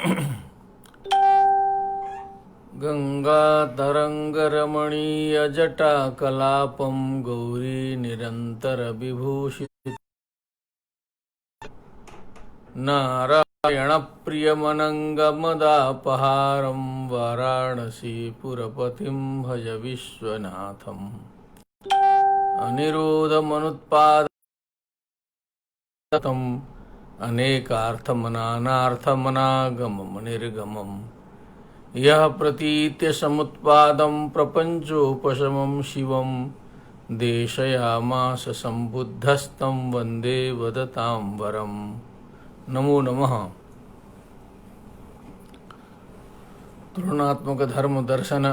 गंगातरंगरमणीयजटाकलापं गौरी निरन्तरविभूषित नारायणप्रियमनङ्गमदापहारं वाराणसीपुरपतिं भज विश्वनाथम् अनिरोधमनुत्पादम् अनेकार्थमनानार्थमनागमं निर्गमम् यः प्रतीत्य समुत्पादं प्रपञ्चोपशमं शिवं देशयामास सम्बुद्धस्तं वन्दे वदतां वरम्। नमो नमः। तुलनात्मक धर्म दर्शन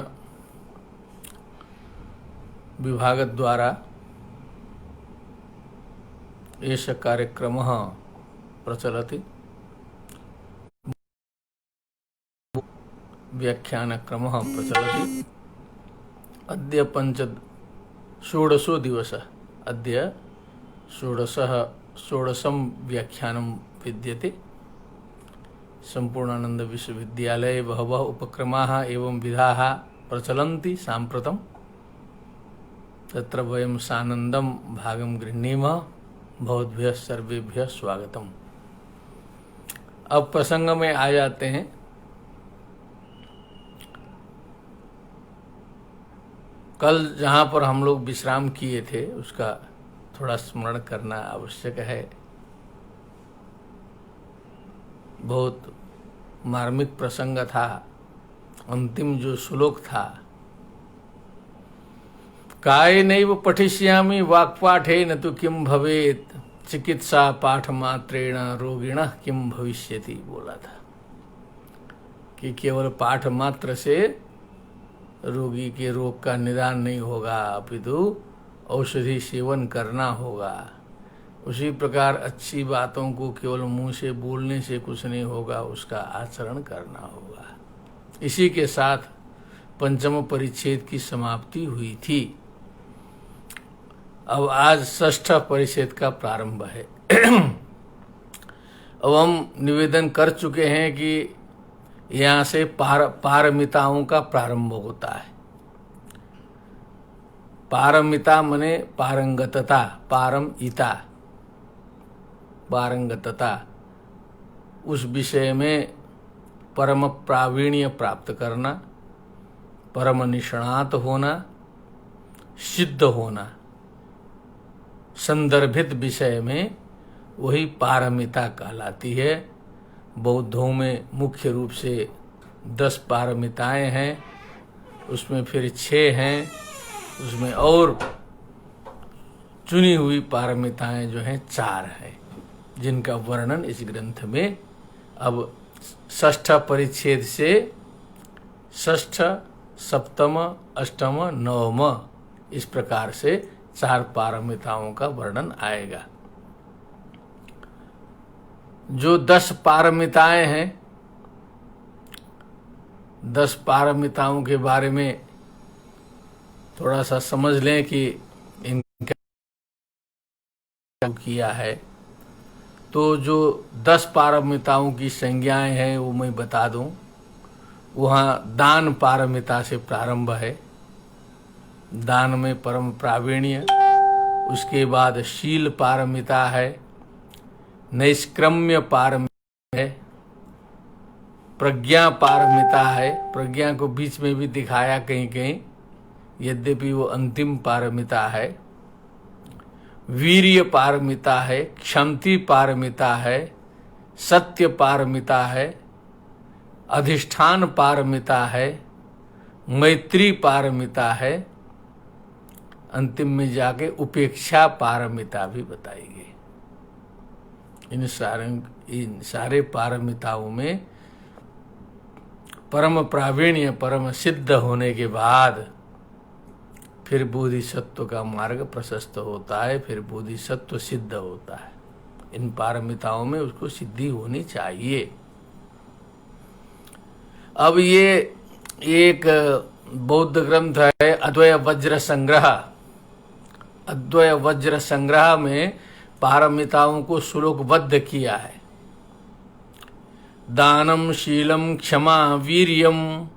विभाग द्वारा एष कार्यक्रमः प्रचलति। व्याख्यानक्रमः प्रचलति। अद्य षोडशो दिवसः। अद्य षोडशं व्याख्यानं विद्यते। सम्पूर्णानंद विश्वविद्यालये बहवः उपक्रमाः एवं विधाः प्रचलन्ति साम्प्रतं। तत्र वयं सानन्दं भागं गृह्णीमः। भवद्भ्यः सर्वेभ्यः स्वागतम्। अब प्रसंग में आ जाते हैं। कल जहाँ पर हम लोग विश्राम किए थे उसका थोड़ा स्मरण करना आवश्यक है। बहुत मार्मिक प्रसंग था। अंतिम जो श्लोक था, कायेनैव पठिष्यामि वाक्पाठेन तु किं भवेत्, चिकित्सा पाठ मात्रेण रोगिणः किं भविष्यति, बोला था कि केवल पाठ मात्र से रोगी के रोग का निदान नहीं होगा, अपितु औषधि सेवन करना होगा। उसी प्रकार अच्छी बातों को केवल मुंह से बोलने से कुछ नहीं होगा, उसका आचरण करना होगा। इसी के साथ पंचम परिच्छेद की समाप्ति हुई थी। अब आज षष्ठ परिच्छेद का प्रारंभ है। अब हम निवेदन कर चुके हैं कि यहाँ से पारमिताओं का प्रारंभ होता है। पारमिता मने पारंगतता, पारमिता पारंगतता, उस विषय में परम प्रावीण्य प्राप्त करना, परम निष्णात होना, सिद्ध होना। संदर्भित विषय में वही पारमिता कहलाती है। बौद्धों में मुख्य रूप से 10 पारमिताएं हैं, उसमें फिर 6 हैं, उसमें और चुनी हुई पारमिताएं जो हैं 4 हैं, जिनका वर्णन इस ग्रंथ में अब षष्ठ परिच्छेद से षष्ठ, सप्तम, अष्टम, नवम, इस प्रकार से 4 पारमिताओं का वर्णन आएगा। जो 10 पारमिताएं हैं, 10 पारमिताओं के बारे में थोड़ा सा समझ लें कि इनका किया है। तो जो 10 पारमिताओं की संज्ञाएं हैं वो मैं बता दूं। वहाँ दान पारमिता से प्रारंभ है, दान में परम प्रावीण्य। उसके बाद शील पारमिता है, नैष्क्रम्य पारमिता है, प्रज्ञा पारमिता है। प्रज्ञा को बीच में भी दिखाया कहीं कहीं, यद्यपि वो अंतिम पारमिता है। वीर्य पारमिता है, क्षमति पारमिता है, सत्य पारमिता है, अधिष्ठान पारमिता है, मैत्री पारमिता है। अंतिम में जाके उपेक्षा पारमिता भी बताई गई। इन सारे पारमिताओं में परम प्रावीण्य, परम सिद्ध होने के बाद फिर बोधिसत्व का मार्ग प्रशस्त होता है, फिर बोधिसत्व सिद्ध होता है। इन पारमिताओं में उसको सिद्धि होनी चाहिए। अब ये एक बौद्ध ग्रंथ है अद्वय वज्र संग्रह। अद्वय वज्र संग्रह में पारमिताओं को श्लोकबद्ध किया है। दानं शीलं क्षमा वीर्यं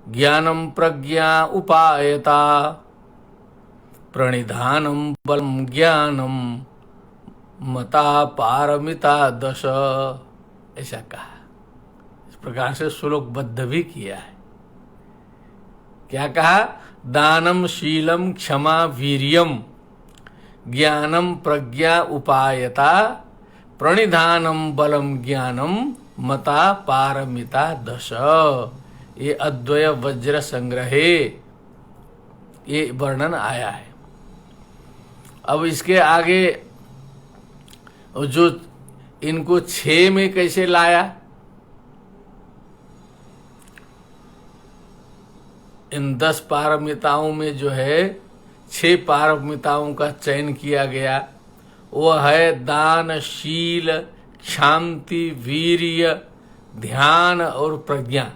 ज्ञानं प्रज्ञा उपायता प्रणिधानं बलं ज्ञानं मता पारमिता दश। ऐसा कहा। इस प्रकार से श्लोकबद्ध भी किया है। क्या कहा? दानम शीलम क्षमा वीर्यम ज्ञानम प्रज्ञा उपायता प्रणिधानम बलम ज्ञानम मता पारमिता दश। ये अद्वय वज्र संग्रहे ये वर्णन आया है। अब इसके आगे जो इनको 6 में कैसे लाया, इन 10 पारमिताओं में जो है 6 पारमिताओं का चयन किया गया। वो है दान, शील, शांति, वीर्य, ध्यान और प्रज्ञा।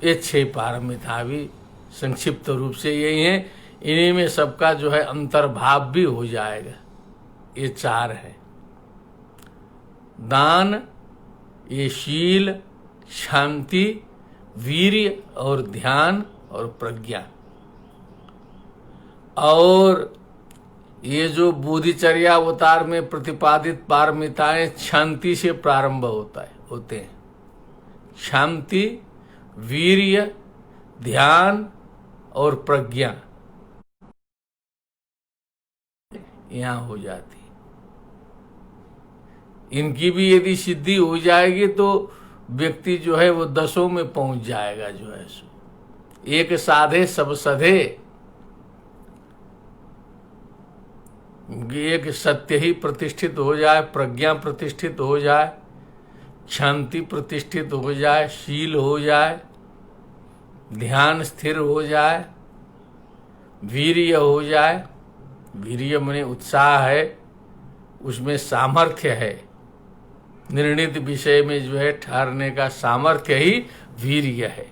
ये 6 पारमिता भी संक्षिप्त रूप से यही है। इन्हीं में सबका जो है अंतर्भाव भी हो जाएगा। ये 4 है, दान, ये शील, शांति, वीर्य और ध्यान और प्रज्ञा। और ये जो बोधिचर्या अवतार में प्रतिपादित पारमिताएं शांति से प्रारंभ होते हैं। शांति, वीर्य, ध्यान और प्रज्ञा यहां हो जाती। इनकी भी यदि सिद्धि हो जाएगी तो व्यक्ति जो है वो 10 में पहुंच जाएगा। जो है सो एक साधे सब सधे, एक सत्य ही प्रतिष्ठित हो जाए, प्रज्ञा प्रतिष्ठित हो जाए, शांति प्रतिष्ठित हो जाए, शील हो जाए, ध्यान स्थिर हो जाए, वीर्य हो जाए। वीर्य माने उत्साह है, उसमें सामर्थ्य है, निर्णित विषय में जो है ठहरने का सामर्थ्य ही वीर्य है।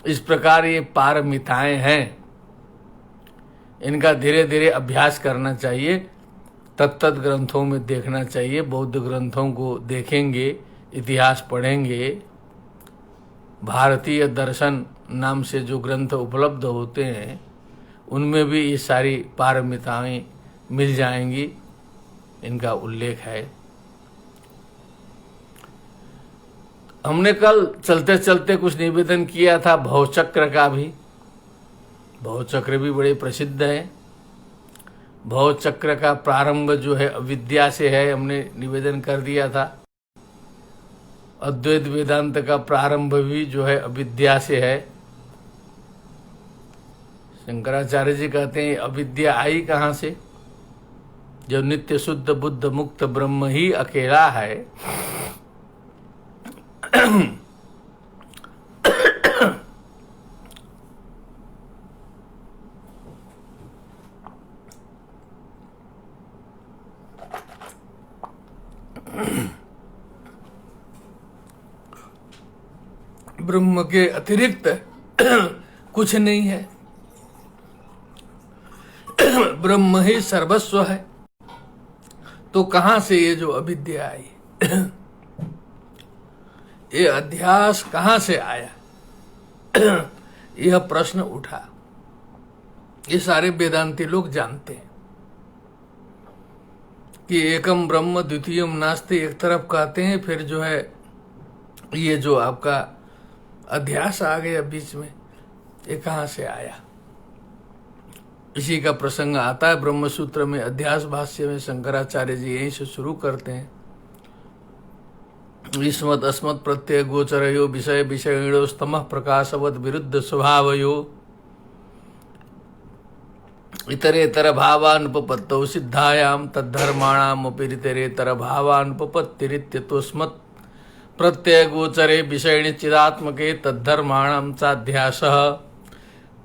इस प्रकार ये पारमिताएं हैं। इनका धीरे धीरे अभ्यास करना चाहिए, तत्त ग्रंथों में देखना चाहिए। बौद्ध ग्रंथों को देखेंगे, इतिहास पढ़ेंगे, भारतीय दर्शन नाम से जो ग्रंथ उपलब्ध होते हैं उनमें भी ये सारी पारमिताएं मिल जाएंगी। इनका उल्लेख है। हमने कल चलते चलते कुछ निवेदन किया था भवचक्र का भी। भवचक्र भी बड़े प्रसिद्ध है। भवचक्र का प्रारंभ जो है अविद्या से है, हमने निवेदन कर दिया था। अद्वैत वेदांत का प्रारंभ भी जो है अविद्या से है। शंकराचार्य जी कहते हैं अविद्या आई कहाँ से? जब नित्य शुद्ध बुद्ध मुक्त ब्रह्म ही अकेला है। ब्रह्म के अतिरिक्त कुछ नहीं है। ब्रह्म ही सर्वस्व है। तो कहां से ये जो अविद्या आई, ये अध्यास कहां से आया, यह प्रश्न उठा। ये सारे वेदांती लोग जानते हैं कि एकम ब्रह्म द्वितीयम नास्ति एक तरफ कहते हैं, फिर जो है ये जो आपका अध्यास आ गया बीच में, ये कहां से आया? इसी का प्रसंग आता है ब्रह्म सूत्र में। अध्यास भाष्य में शंकराचार्य जी यहीं से शुरू करते हैं। विस्मत अस्मत् प्रत्यय गोचरयो विषय विषयिणो स्तमः प्रकाशवत् विरुद्ध स्वभावयो इतरेतर भावानुपपत्तौ सिद्धायाम तद्धर्माणाम अपरितरेतर भावानुपपत्तिरित्यतोस्मत् प्रत्यय गोचरे विषयिणी चिदात्मके तद्धर्माणाम चाध्यासः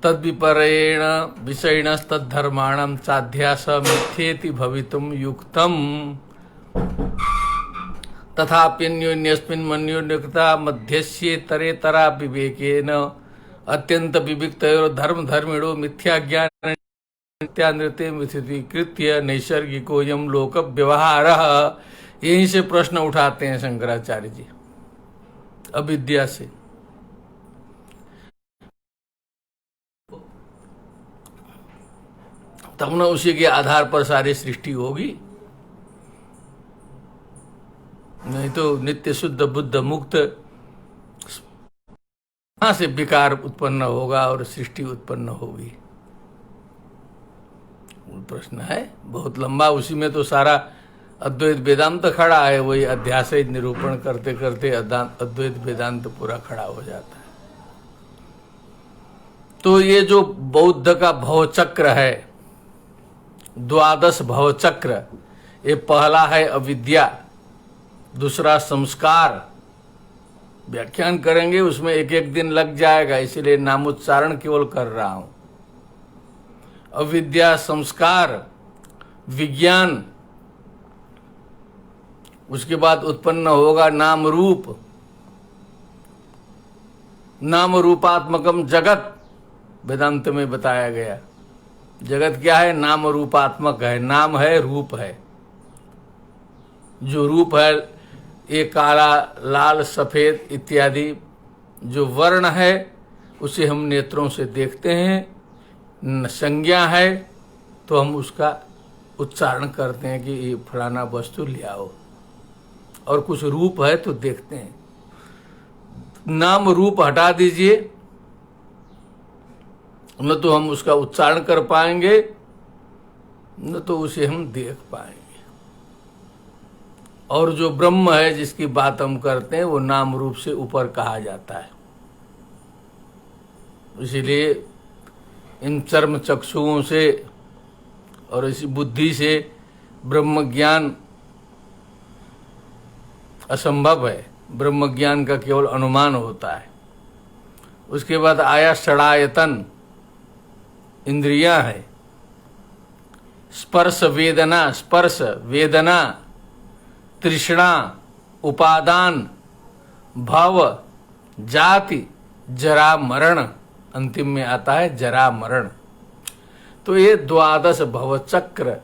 तद्विपरेण विषयिणस्तद्धर्माणाम चाध्यासः मिथ्येति भवितुम युक्तम् तथाप्यन्योन्यस्मिन् मन्योन्यकृता मध्यस्येतरेतरा विवेकेन अत्यंत विविक्तयोर धर्म धर्मिणो मिथ्या ज्ञान नित्यानृते मिथ्यीकृत्य नैसर्गिकोऽयं लोक व्यवहारः यहीं से प्रश्न उठाते हैं शंकराचार्य जी, अविद्या से। तब न उसी के आधार पर सारी सृष्टि होगी, नहीं तो नित्य शुद्ध बुद्ध मुक्त कहां से विकार उत्पन्न होगा और सृष्टि उत्पन्न होगी? प्रश्न है बहुत लंबा, उसी में तो सारा अद्वैत वेदांत खड़ा है। वही अध्यास निरूपण करते करते अद्वैत वेदांत पूरा खड़ा हो जाता है। तो ये जो बौद्ध का भवचक्र है, द्वादश भवचक्र, ये पहला है अविद्या, दूसरा संस्कार। व्याख्यान करेंगे उसमें एक एक दिन लग जाएगा, इसलिए नामोच्चारण केवल कर रहा हूं। अविद्या, संस्कार, विज्ञान, उसके बाद उत्पन्न होगा नाम रूप, नाम रूपात्मकम जगत, वेदांत में बताया गया। जगत क्या है? नाम रूपात्मक है। नाम है, रूप है। जो रूप है ये काला, लाल, सफेद इत्यादि जो वर्ण है उसे हम नेत्रों से देखते हैं। संज्ञा है तो हम उसका उच्चारण करते हैं कि ये फलाना वस्तु ले आओ, और कुछ रूप है तो देखते हैं। नाम रूप हटा दीजिए, न तो हम उसका उच्चारण कर पाएंगे, न तो उसे हम देख पाएंगे। और जो ब्रह्म है जिसकी बात हम करते हैं वो नाम रूप से ऊपर कहा जाता है। इसीलिए इन चर्म चक्षुओं से और इसी बुद्धि से ब्रह्म ज्ञान असंभव है। ब्रह्म ज्ञान का केवल अनुमान होता है। उसके बाद आया षडायतन, इंद्रियां है। स्पर्श वेदना, स्पर्श वेदना, तृष्णा, उपादान, भव, जाति, जरा मरण, अंतिम में आता है जरा मरण। तो ये द्वादश भवचक्र,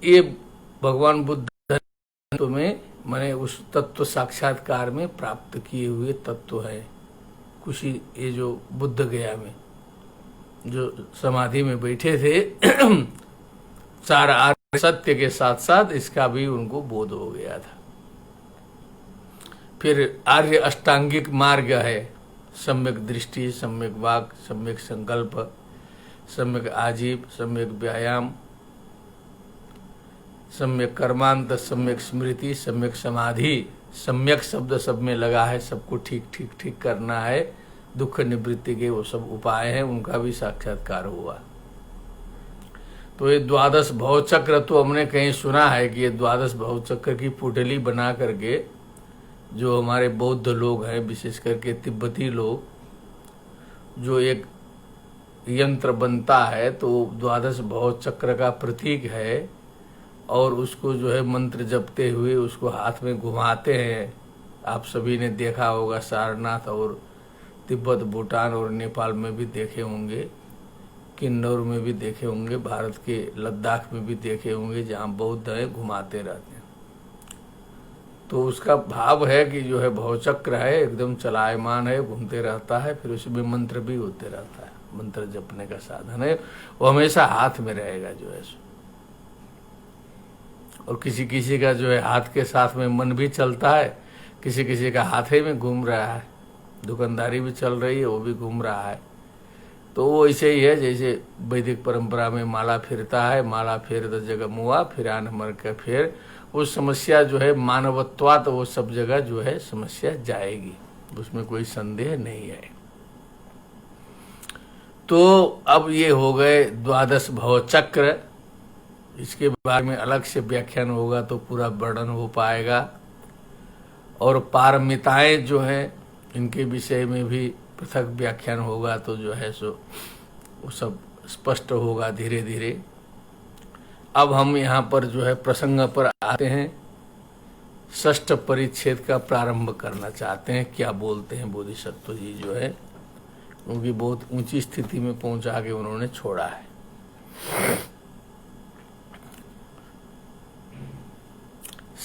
ये भगवान बुद्ध में मैंने उस तत्व साक्षात्कार में प्राप्त किए हुए तत्व है। कुछ ये जो बुद्ध गया में जो समाधि में बैठे थे, चार आर्य सत्य के साथ साथ इसका भी उनको बोध हो गया था। फिर आर्य अष्टांगिक मार्ग है, सम्यक दृष्टि, सम्यक वाक, सम्यक संकल्प, सम्यक आजीव, सम्यक व्यायाम, सम्यक कर्मांत, सम्यक स्मृति, सम्यक समाधि। सम्यक शब्द सब में लगा है, सबको ठीक ठीक ठीक करना है। दुख निवृत्ति के वो सब उपाय हैं, उनका भी साक्षात्कार हुआ। तो ये द्वादश भवचक्र तो हमने कहीं सुना है कि ये द्वादश भवचक्र की पुतली बना करके जो हमारे बौद्ध लोग हैं, विशेष करके तिब्बती लोग, जो एक यंत्र बनता है तो द्वादश भवचक्र का प्रतीक है, और उसको जो है मंत्र जपते हुए उसको हाथ में घुमाते हैं। आप सभी ने देखा होगा, सारनाथ और तिब्बत, भूटान और नेपाल में भी देखे होंगे, किन्नौर में भी देखे होंगे, भारत के लद्दाख में भी देखे होंगे, जहाँ बौद्ध है घुमाते रहते हैं। तो उसका भाव है कि जो है भवचक्र है, एकदम चलायमान है, घूमते रहता है, फिर उसमें मंत्र भी होते रहता है। मंत्र जपने का साधन है, वो हमेशा हाथ में रहेगा जो है। और किसी किसी का जो है हाथ के साथ में मन भी चलता है, किसी किसी का हाथ ही में घूम रहा है, दुकानदारी भी चल रही है, वो भी घूम रहा है। तो वो ऐसे ही है जैसे वैदिक परंपरा में माला फिरता है, माला फेर द जगह मुआ, फिरान मर के फेर। वो समस्या जो है मानवत्वात, वो सब जगह जो है समस्या जाएगी, उसमें कोई संदेह नहीं है। तो अब ये हो गए द्वादश भवचक्र। इसके बारे में अलग से व्याख्यान होगा तो पूरा वर्णन हो पाएगा। और पारमिताएं जो हैं, इनके विषय में भी पृथक व्याख्यान होगा, तो जो है सो वो सब स्पष्ट होगा धीरे धीरे। अब हम यहाँ पर जो है प्रसंग पर आते हैं। षष्ठ परिच्छेद का प्रारंभ करना चाहते हैं। क्या बोलते हैं बोधिसत्व जी जो है, क्योंकि बहुत ऊंची स्थिति में पहुंचा के उन्होंने छोड़ा है।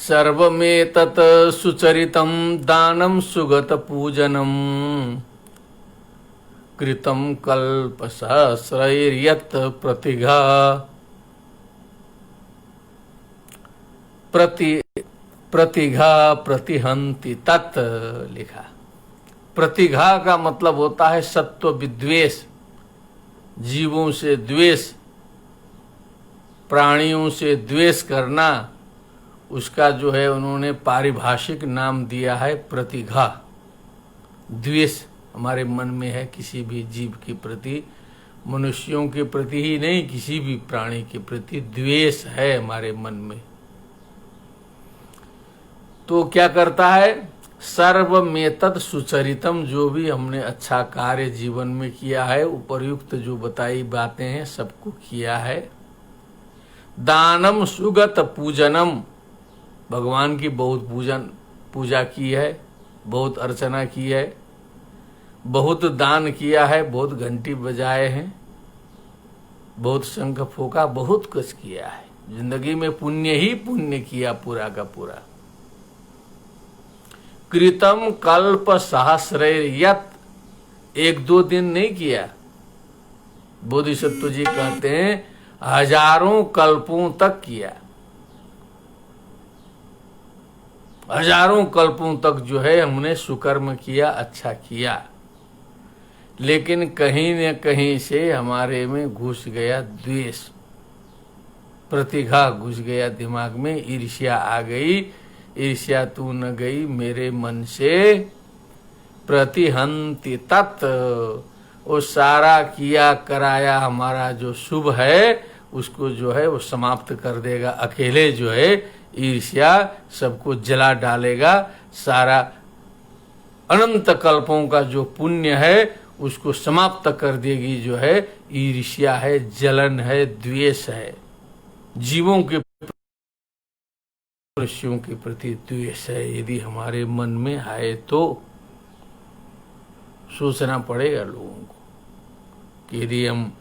सर्वमेतत् सुचरितं दानं सुगत पूजनम कृतं कल्पसहस्रैर्यत् प्रतिघा प्रतिघा प्रतिहंति तत् लिखा। प्रतिघा का मतलब होता है सत्व विद्वेष, जीवों से द्वेष, प्राणियों से द्वेष करना, उसका जो है उन्होंने पारिभाषिक नाम दिया है प्रतिघा। द्वेष हमारे मन में है किसी भी जीव के प्रति, मनुष्यों के प्रति ही नहीं, किसी भी प्राणी के प्रति द्वेष है हमारे मन में। तो क्या करता है, सर्वमेतत् सुचरितम, जो भी हमने अच्छा कार्य जीवन में किया है, उपर्युक्त जो बताई बातें हैं सबको किया है। दानम सुगत पूजनम, भगवान की बहुत पूजा की है, बहुत अर्चना की है, बहुत दान किया है, बहुत घंटी बजाए हैं, बहुत शंख फूका, बहुत कुछ किया है। जिंदगी में पुण्य ही पुण्य किया पूरा का पूरा। कृतम कल्प सहस्रैर्यत्, एक दो दिन नहीं किया। बोधिसत्व जी कहते हैं हजारों कल्पों तक किया, हजारों कल्पों तक जो है हमने सुकर्म किया, अच्छा किया। लेकिन कहीं न कहीं से हमारे में घुस गया द्वेष, प्रतिघा घुस गया दिमाग में, ईर्ष्या आ गई। ईर्ष्या तू न गई मेरे मन से, प्रतिहंति तत्, वो सारा किया कराया हमारा जो शुभ है उसको जो है वो समाप्त कर देगा। अकेले जो है ईर्ष्या सबको जला डालेगा। सारा अनंत कल्पों का जो पुण्य है उसको समाप्त कर देगी। जो है ईर्ष्या है, जलन है, द्वेष है, जीवों के मनुष्यों के प्रति द्वेष है। यदि हमारे मन में आए तो सोचना पड़ेगा लोगों को कि यदि हम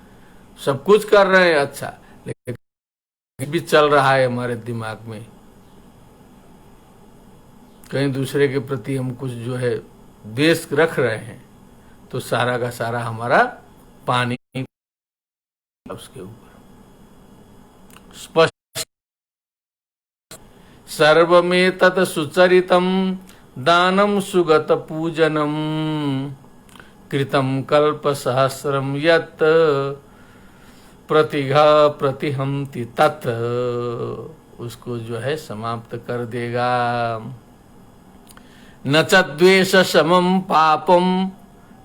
सब कुछ कर रहे हैं अच्छा, लेकिन भी चल रहा है हमारे दिमाग में, कहीं दूसरे के प्रति हम कुछ जो है द्वेष रख रहे हैं, तो सारा का सारा हमारा पानी उसके ऊपर स्पष्ट। सर्वमेतत् सुचरितं दानं सुगत पूजनम कृतं कल्पसहस्रं यत् प्रतिघा प्रतिहंति तत्, उसको जो है समाप्त कर देगा। न च द्वेष समं पापम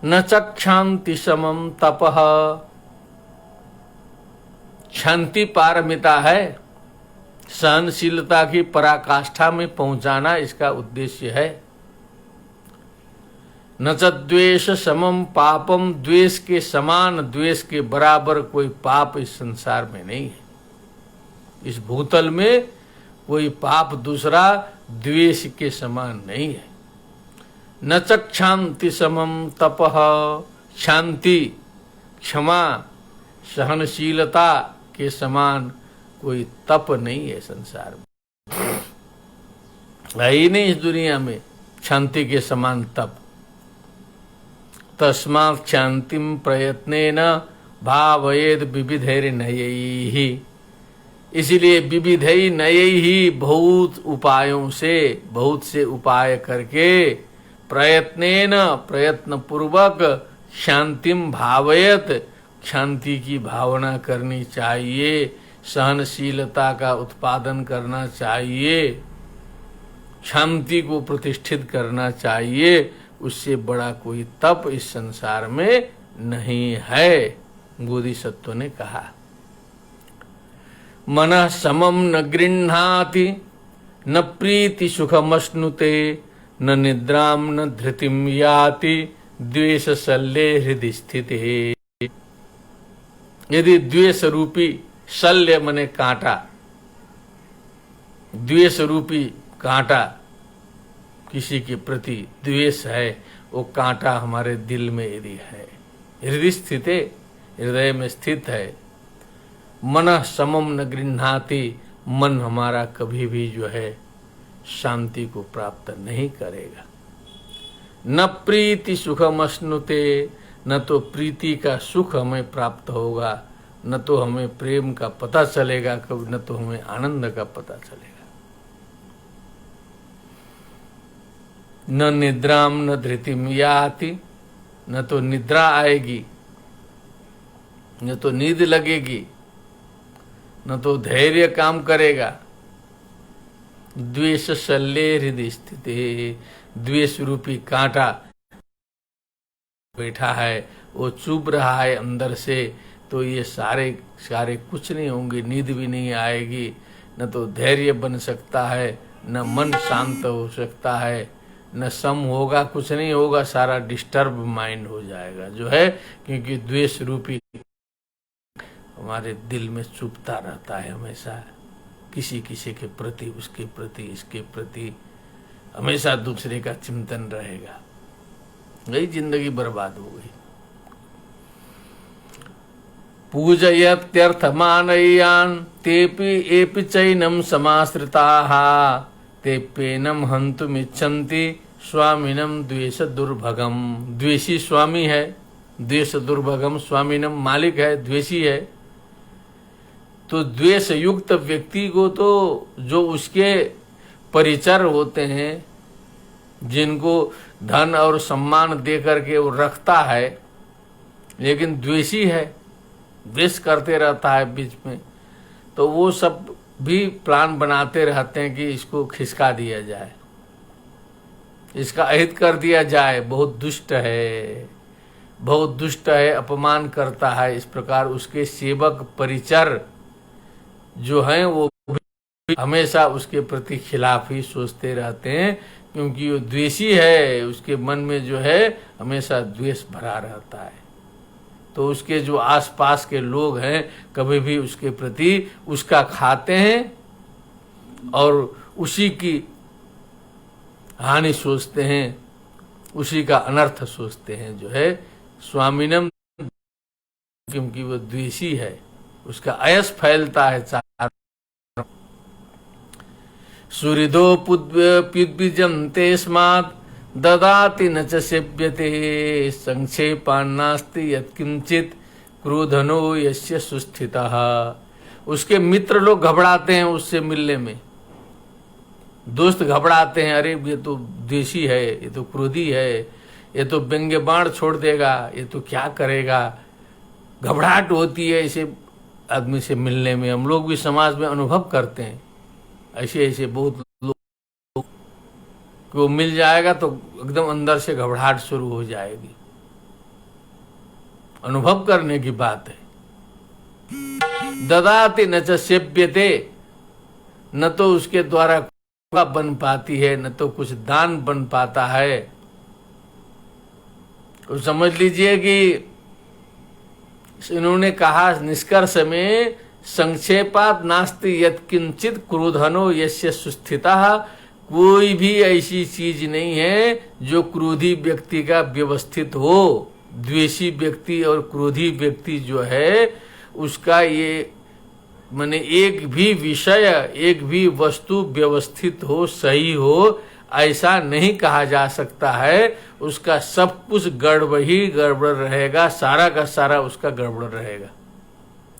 न च क्षान्ति समं तपः, क्षान्ति पारमिता है, सहनशीलता की पराकाष्ठा में पहुंचाना इसका उद्देश्य है। न च द्वेष समम पापम, द्वेष के समान, द्वेष के बराबर कोई पाप इस संसार में नहीं है। इस भूतल में कोई पाप दूसरा द्वेष के समान नहीं है। न च क्षान्ति समम तपः, शांति, क्षमा, सहनशीलता के समान कोई तप नहीं है संसार में, है ही नहीं इस दुनिया में शांति के समान तप। तस्मात् शांतिम प्रयत्नेन भावयेद विविधैर्नयैः, इसीलिए विविधै नयैः, बहुत उपायों से, बहुत से उपाय करके, प्रयत्नेन, प्रयत्न पूर्वक, शांतिम भावयत, शांति की भावना करनी चाहिए, सहनशीलता का उत्पादन करना चाहिए, शांति को प्रतिष्ठित करना चाहिए। उससे बड़ा कोई तप इस संसार में नहीं है, बोधिसत्व ने कहा। मनः समम न गृह्णाति न प्रीति सुखमश्नुते न निद्राम न धृतिम याति द्वेष शल्ये हृदय स्थिते। यदि द्वेष रूपी शल्य मने कांटा, द्वेष रूपी कांटा, किसी के प्रति द्वेष है, वो कांटा हमारे दिल में यदि है, हृदय स्थित, हृदय में स्थित है, मनः समम न गृह्णाति, मन हमारा कभी भी जो है शांति को प्राप्त नहीं करेगा। न प्रीति सुखमश्नुते, न तो प्रीति का सुख हमें प्राप्त होगा, न तो हमें प्रेम का पता चलेगा, कभी न तो हमें आनंद का पता चलेगा। न निद्राम न धृतिम याति, न तो निद्रा आएगी, न तो नींद लगेगी, न तो धैर्य काम करेगा। द्वेष शल्ये हृदय स्थित, द्वेष रूपी कांटा बैठा है, वो चुभ रहा है अंदर से, तो ये सारे कुछ नहीं होंगे। नींद भी नहीं आएगी, न तो धैर्य बन सकता है, न मन शांत हो सकता है, न सम होगा, कुछ नहीं होगा, सारा डिस्टर्ब माइंड हो जाएगा जो है, क्योंकि द्वेष रूपी हमारे दिल में चुभता रहता है हमेशा, किसी किसी के प्रति, उसके प्रति, इसके प्रति हमेशा दूसरे का चिंतन रहेगा। यही जिंदगी बर्बाद हो गई। पूजयत्यर्थमानयान् तेपि एपि चैनं समाश्रिताः, तेप्येनं हन्तुमिच्छन्ति स्वामिनं द्वेष दुर्भगम। द्वेषी स्वामी है, द्वेष दुर्भगम, स्वामिनं मालिक है, द्वेषी है। तो द्वेष युक्त व्यक्ति को तो जो उसके परिचर होते हैं, जिनको धन और सम्मान दे करके वो रखता है, लेकिन द्वेषी है, द्वेष करते रहता है बीच में, तो वो सब भी प्लान बनाते रहते हैं कि इसको खिसका दिया जाए, इसका अहित कर दिया जाए, बहुत दुष्ट है, बहुत दुष्ट है, अपमान करता है। इस प्रकार उसके सेवक परिचर जो हैं वो भी हमेशा उसके प्रति खिलाफ ही सोचते रहते हैं, क्योंकि वो द्वेषी है, उसके मन में जो है हमेशा द्वेष भरा रहता है। तो उसके जो आसपास के लोग हैं कभी भी उसके प्रति उसका खाते हैं और उसी की हानि सोचते हैं, उसी का अनर्थ सोचते हैं जो है स्वामिनम, क्योंकि वो द्वेषी है, उसका अयस फैलता है चारों। सुहृदो पुद्विजन्ते स्मात् ददाति न च सेव्यते, संक्षेपान्नास्ति यत्किंचित् क्रोधनो यस्य सुस्थितः। उसके मित्र लोग घबराते हैं उससे मिलने में, दोस्त घबराते हैं, अरे ये तो द्वेषी है, ये तो क्रोधी है, ये तो व्यंग्य बाण छोड़ देगा, ये तो क्या करेगा। घबराहट होती है ऐसे आदमी से मिलने में। हम लोग भी समाज में अनुभव करते हैं, ऐसे ऐसे बहुत लोग को मिल जाएगा तो एकदम अंदर से घबराहट शुरू हो जाएगी। अनुभव करने की बात है। ददाति न च सेव्यते, न तो उसके द्वारा बन पाती है, न तो कुछ दान बन पाता है। तो समझ लीजिए कि इन्होंने कहा निष्कर्ष में, संक्षेपात नास्ति यत्किंचित क्रोधनो यस्य सुस्थितः। कोई भी ऐसी चीज नहीं है जो क्रोधी व्यक्ति का व्यवस्थित हो। द्वेषी व्यक्ति और क्रोधी व्यक्ति जो है उसका ये माने एक भी विषय, एक भी वस्तु व्यवस्थित हो, सही हो, ऐसा नहीं कहा जा सकता है। उसका सब कुछ गड़बड़ ही गड़बड़ रहेगा, सारा का सारा उसका गड़बड़ रहेगा,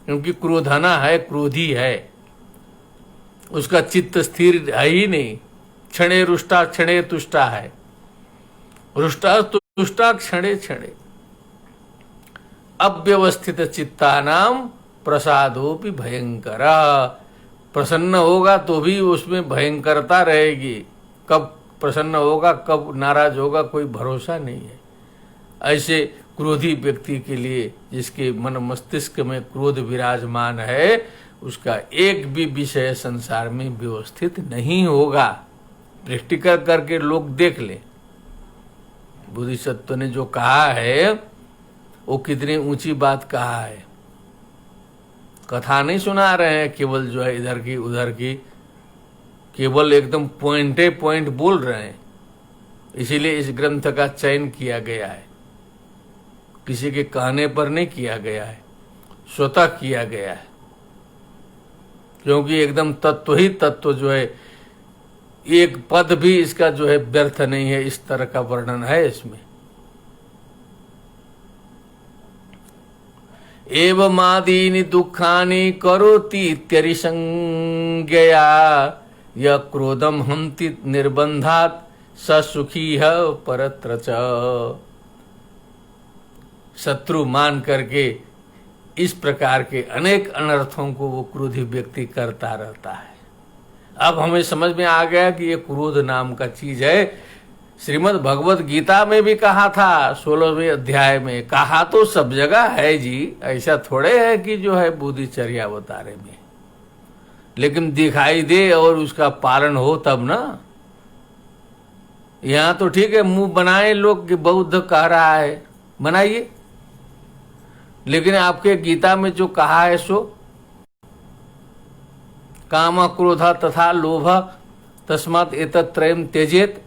क्योंकि क्रोधना है, क्रोधी है, उसका चित्त स्थिर है ही नहीं। क्षणे रुष्टा क्षणे तुष्टा है, रुष्टा तुष्टा क्षणे क्षणे। अव्यवस्थित चित्तानाम प्रसादोपि भयंकर। प्रसन्न होगा तो भी उसमें भयंकरता रहेगी, कब प्रसन्न होगा कब नाराज होगा कोई भरोसा नहीं है। ऐसे क्रोधी व्यक्ति के लिए, जिसके मन मस्तिष्क में क्रोध विराजमान है, उसका एक भी विषय संसार में व्यवस्थित नहीं होगा। प्रैक्टिकल करके लोग देख ले। बोधिसत्व ने जो कहा है वो कितनी ऊंची बात कहा है। कथा नहीं सुना रहे हैं केवल जो है इधर की उधर की, केवल एकदम पॉइंटे पॉइंट बोल रहे हैं। इसीलिए इस ग्रंथ का चयन किया गया है, किसी के कहने पर नहीं किया गया है, स्वतः किया गया है। क्योंकि एकदम तत्व ही तत्व जो है एक पद भी इसका जो है व्यर्थ नहीं है, इस तरह का वर्णन है इसमें। एवमादीनि दुखानि करोति इत्यरिसंज्ञया यः क्रोधम हन्ति निर्बन्धात् स सुखी है परत्र च। शत्रु मान करके इस प्रकार के अनेक अनर्थों को वो क्रोधी व्यक्ति करता रहता है। अब हमें समझ में आ गया कि ये क्रोध नाम का चीज है। श्रीमद् भगवत गीता में भी कहा था 16वें अध्याय में, कहा तो सब जगह है जी, ऐसा थोड़े है कि जो है बुद्धिचर्या अवतारे में, लेकिन दिखाई दे और उसका पालन हो तब ना। यहां तो ठीक है मुंह बनाए लोग कि बौद्ध कह रहा है, बनाइए, लेकिन आपके गीता में जो कहा है सो काम क्रोध तथा लोभ तस्मात् एतत्त्रयम् त्यजेत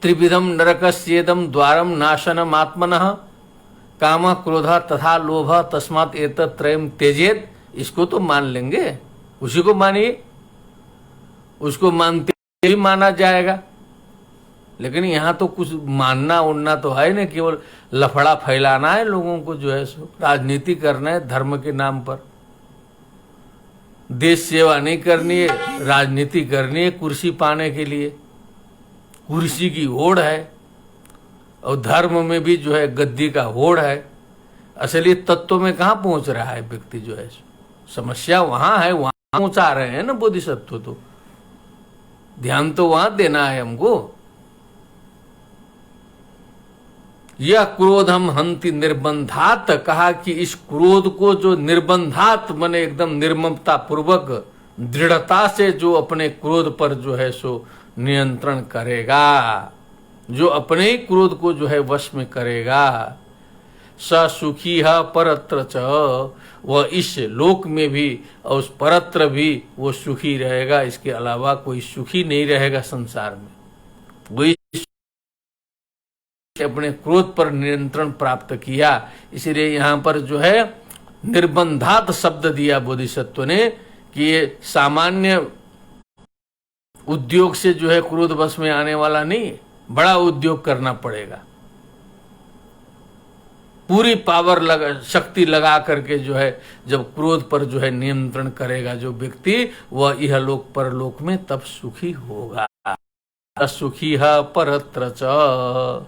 त्रिविधम नरकस्येदम द्वारम नाशनम आत्मनः। काम क्रोध तथा लोभ तस्मात् एतत्त्रयम् त्यजेत, इसको तो मान लेंगे, उसी को मानिए, उसको मानते ही माना जाएगा। लेकिन यहाँ तो कुछ मानना उड़ना तो है नहीं, केवल लफड़ा फैलाना है लोगों को, जो है सो राजनीति करना है धर्म के नाम पर। देश सेवा नहीं करनी है, राजनीति करनी है कुर्सी पाने के लिए, कुर्सी की होड़ है। और धर्म में भी जो है गद्दी का होड़ है। असली तत्व में कहाँ पहुंच रहा है व्यक्ति, जो है समस्या वहां है, वहां पहुंचा रहे हैं ना बोधिसत्व। तो ध्यान तो वहां देना है हमको। यह क्रोधम हंति निर्बंधात, कहा कि इस क्रोध को जो निर्बंधात माने एकदम निर्ममता पूर्वक दृढ़ता से जो अपने क्रोध पर जो है सो नियंत्रण करेगा, जो अपने ही क्रोध को जो है वश में करेगा, स सुखी है परत्र च, वह इस लोक में भी और उस परत्र भी वो सुखी रहेगा। इसके अलावा कोई सुखी नहीं रहेगा संसार में। वही अपने क्रोध पर नियंत्रण प्राप्त किया, इसलिए यहाँ पर जो है निर्बंधात शब्द दिया बोधिसत्व ने कि ये सामान्य उद्योग से जो है क्रोध वश में आने वाला नहीं, बड़ा उद्योग करना पड़ेगा। पूरी पावर शक्ति लगा करके जो है जब क्रोध पर जो है नियंत्रण करेगा जो व्यक्ति, वह इहलोक परलोक में तब सुखी होगा। सुखी है परत्र च,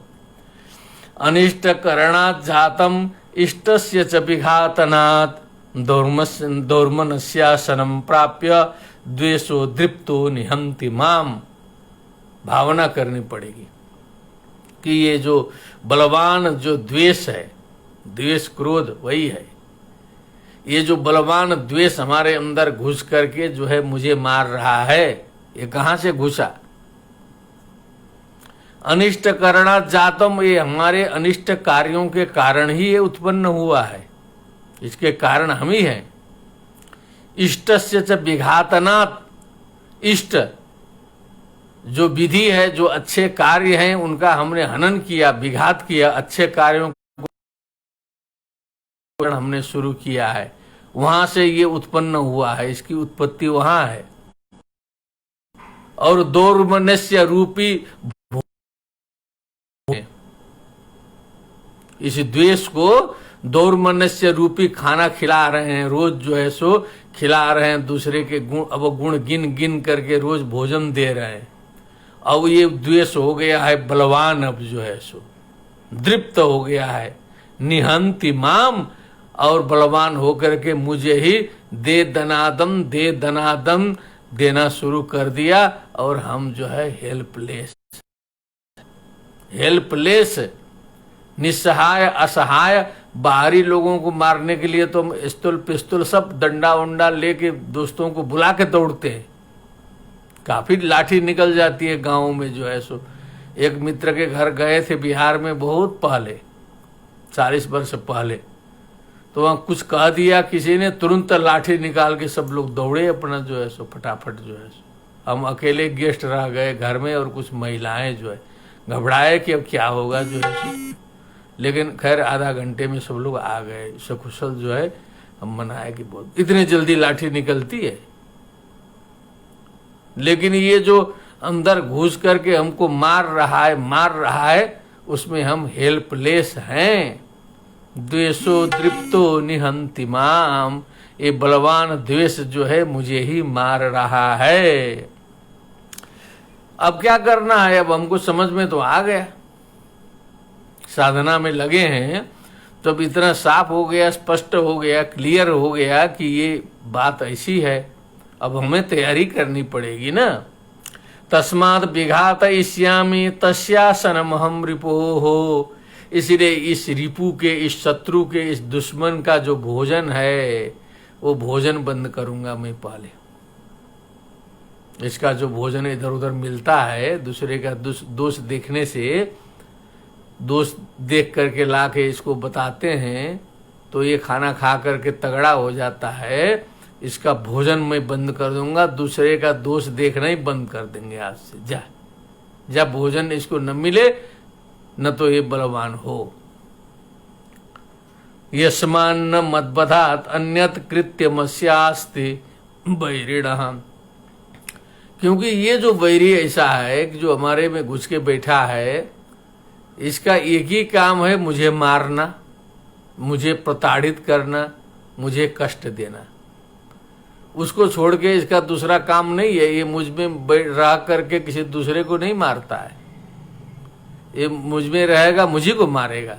अनिष्ट करणात् जातम इष्टस्य च विघातनात् दौर्मनस्यासनं प्राप्य द्वेषो दृप्तो निहंति माम। भावना करनी पड़ेगी कि ये जो बलवान जो द्वेष है, द्वेष क्रोध वही है। ये जो बलवान द्वेष हमारे अंदर घुस करके जो है मुझे मार रहा है, ये कहाँ से घुसा? अनिष्ट करणात् जातम, ये हमारे अनिष्ट कार्यों के कारण ही ये उत्पन्न हुआ है, इसके कारण हम ही हैं। इष्टस्य च विघातनात्, इष्ट जो विधि है, जो अच्छे कार्य हैं उनका हमने हनन किया, विघात किया, अच्छे कार्यों को हमने शुरू किया है, वहां से ये उत्पन्न हुआ है, इसकी उत्पत्ति वहां है। और दौर्मनस्य रूपी, इस द्वेष को दौर्मनस्य रूपी खाना खिला रहे हैं, रोज जो है सो खिला रहे हैं दूसरे के गुण, अब गुण गिन गिन करके रोज भोजन दे रहे हैं। अब ये द्वेष हो गया है बलवान, अब जो है सो दृप्त हो गया है, निहंति माम, और बलवान होकर के मुझे ही दे दनादम देना शुरू कर दिया। और हम जो है हेल्पलेस निस्सहाय असहाय, बाहरी लोगों को मारने के लिए तो हम पिस्तौल सब डंडा वंडा लेके दोस्तों को बुला के दौड़ते हैं, काफी लाठी निकल जाती है गाँव में जो है सो। एक मित्र के घर गए थे बिहार में बहुत पहले, 40 वर्ष पहले, तो वहाँ कुछ कह दिया किसी ने, तुरंत लाठी निकाल के सब लोग दौड़े अपना जो है सो फटाफट जो है सो। हम अकेले गेस्ट रह गए घर में और कुछ महिलाएं जो है घबराए कि अब क्या होगा जो है। लेकिन खैर आधा घंटे में सब लोग आ गए सकुशल जो है। हम मनाए कि बहुत इतने जल्दी लाठी निकलती है, लेकिन ये जो अंदर घुस करके हमको मार रहा है, उसमें हम हेल्पलेस हैं। द्वेषो दृप्तो निहंति माम, ये बलवान द्वेष जो है मुझे ही मार रहा है। अब क्या करना है? अब हमको समझ में तो आ गया, साधना में लगे हैं तो अब इतना साफ हो गया, स्पष्ट हो गया, क्लियर हो गया कि ये बात ऐसी है। अब हमें तैयारी करनी पड़ेगी ना। तस्मात् विघातयिष्यामि तस्यासनमहं रिपोः, इसलिए इस रिपु के, इस शत्रु के, इस दुश्मन का जो भोजन है वो भोजन बंद करूंगा मैं पहले। इसका जो भोजन इधर उधर मिलता है, दूसरे का दोष देखने से, दोष देख करके ला के इसको बताते हैं तो ये खाना खा करके तगड़ा हो जाता है। इसका भोजन मैं बंद कर दूंगा, दूसरे का दोष देखना ही बंद कर देंगे आज से। जा भोजन इसको न मिले न तो ये बलवान हो। यस्मान न मद्बधात अन्यत कृत्यमस्यास्ति वैरिणः, क्योंकि ये जो वैरी ऐसा है कि जो हमारे में घुस के बैठा है, इसका एक ही काम है मुझे मारना, मुझे प्रताड़ित करना, मुझे कष्ट देना। उसको छोड़ के इसका दूसरा काम नहीं है। ये मुझ में रह करके किसी दूसरे को नहीं मारता है, ये मुझ में रहेगा, मुझी को मारेगा।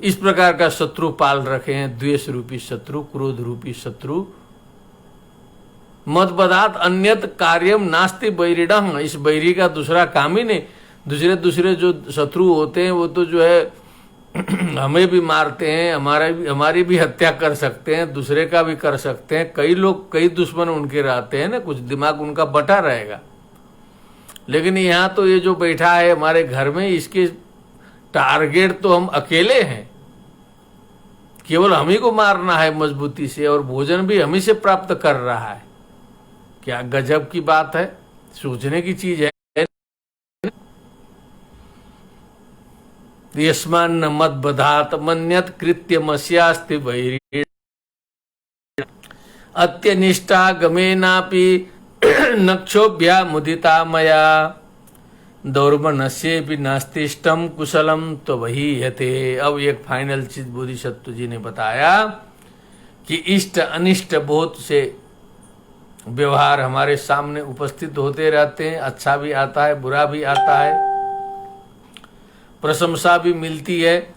इस प्रकार का शत्रु पाल रखे हैं, द्वेष रूपी शत्रु, क्रोध रूपी शत्रु। मद्बधात अन्यत कार्यम नास्ति वैरिणः, इस वैरी का दूसरा काम ही नहीं। दूसरे जो शत्रु होते हैं वो तो जो है हमें भी मारते हैं, हमारी भी हत्या कर सकते हैं, दूसरे का भी कर सकते हैं। कई लोग, कई दुश्मन उनके रहते हैं ना, कुछ दिमाग उनका बटा रहेगा। लेकिन यहाँ तो ये जो बैठा है हमारे घर में, इसके टारगेट तो हम अकेले हैं, केवल हम ही को मारना है मजबूती से, और भोजन भी हम ही से प्राप्त कर रहा है। क्या गजब की बात है, सोचने की चीज है। यस्मान्न मद्बधात मन्यत कृत्यमस्यास्ति वैरी अत्यनिष्ठा गमेनापि नक्षोभ्या मुदिता मया दौर्मनस्येपि नास्तिष्टम कुशलम तो वही यते। अब एक फाइनल चीज बोधिसत्व जी ने बताया कि इष्ट अनिष्ट बहुत से व्यवहार हमारे सामने उपस्थित होते रहते हैं। अच्छा भी आता है, बुरा भी आता है, प्रशंसा भी मिलती है,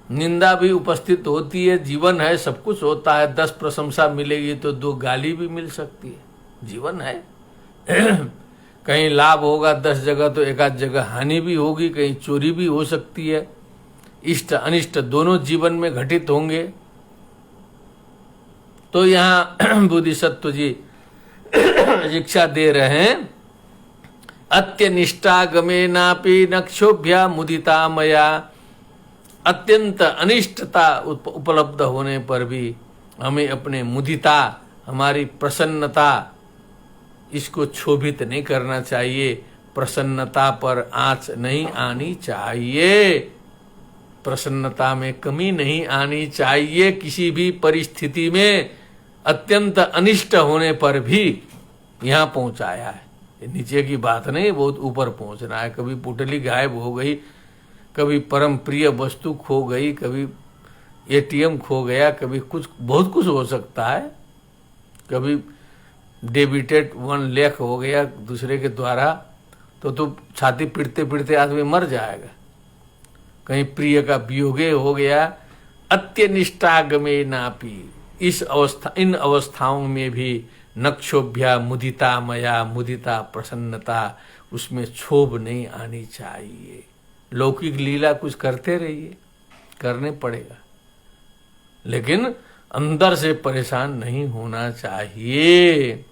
निंदा भी उपस्थित होती है। जीवन है, सब कुछ होता है। 10 प्रशंसा मिलेगी तो 2 गाली भी मिल सकती है, जीवन है। कहीं लाभ होगा 10 जगह तो एक आध जगह हानि भी होगी, कहीं चोरी भी हो सकती है। इष्ट अनिष्ट दोनों जीवन में घटित होंगे। तो यहाँ बोधिसत्व जी शिक्षा दे रहे हैं, अत्यनिष्ठा गमेनापि नक्षोभ्या मुदिता मया, अत्यंत अनिष्टता उपलब्ध होने पर भी हमें अपने मुदिता, हमारी प्रसन्नता, इसको क्षोभित नहीं करना चाहिए। प्रसन्नता पर आंच नहीं आनी चाहिए, प्रसन्नता में कमी नहीं आनी चाहिए किसी भी परिस्थिति में। अत्यंत अनिष्ट होने पर भी यहाँ पहुंचाया है। ये नीचे की बात नहीं, बहुत ऊपर पहुंचना है। कभी पुटली गायब हो गई, कभी परम प्रिय वस्तु खो गई, कभी एटीएम खो गया, कभी कुछ, बहुत कुछ हो सकता है। कभी डेबिटेड 1 लाख हो गया दूसरे के द्वारा, तो छाती पीटते पीटते आदमी मर जाएगा। कहीं प्रिय का वियोगे हो गया। अत्यनिष्ठागमे नापी, इन अवस्थाओं में भी नक्षोभ्या मुदिता मया, मुदिता प्रसन्नता, उसमें क्षोभ नहीं आनी चाहिए। लौकिक लीला कुछ करते रहिए, करने पड़ेगा, लेकिन अंदर से परेशान नहीं होना चाहिए।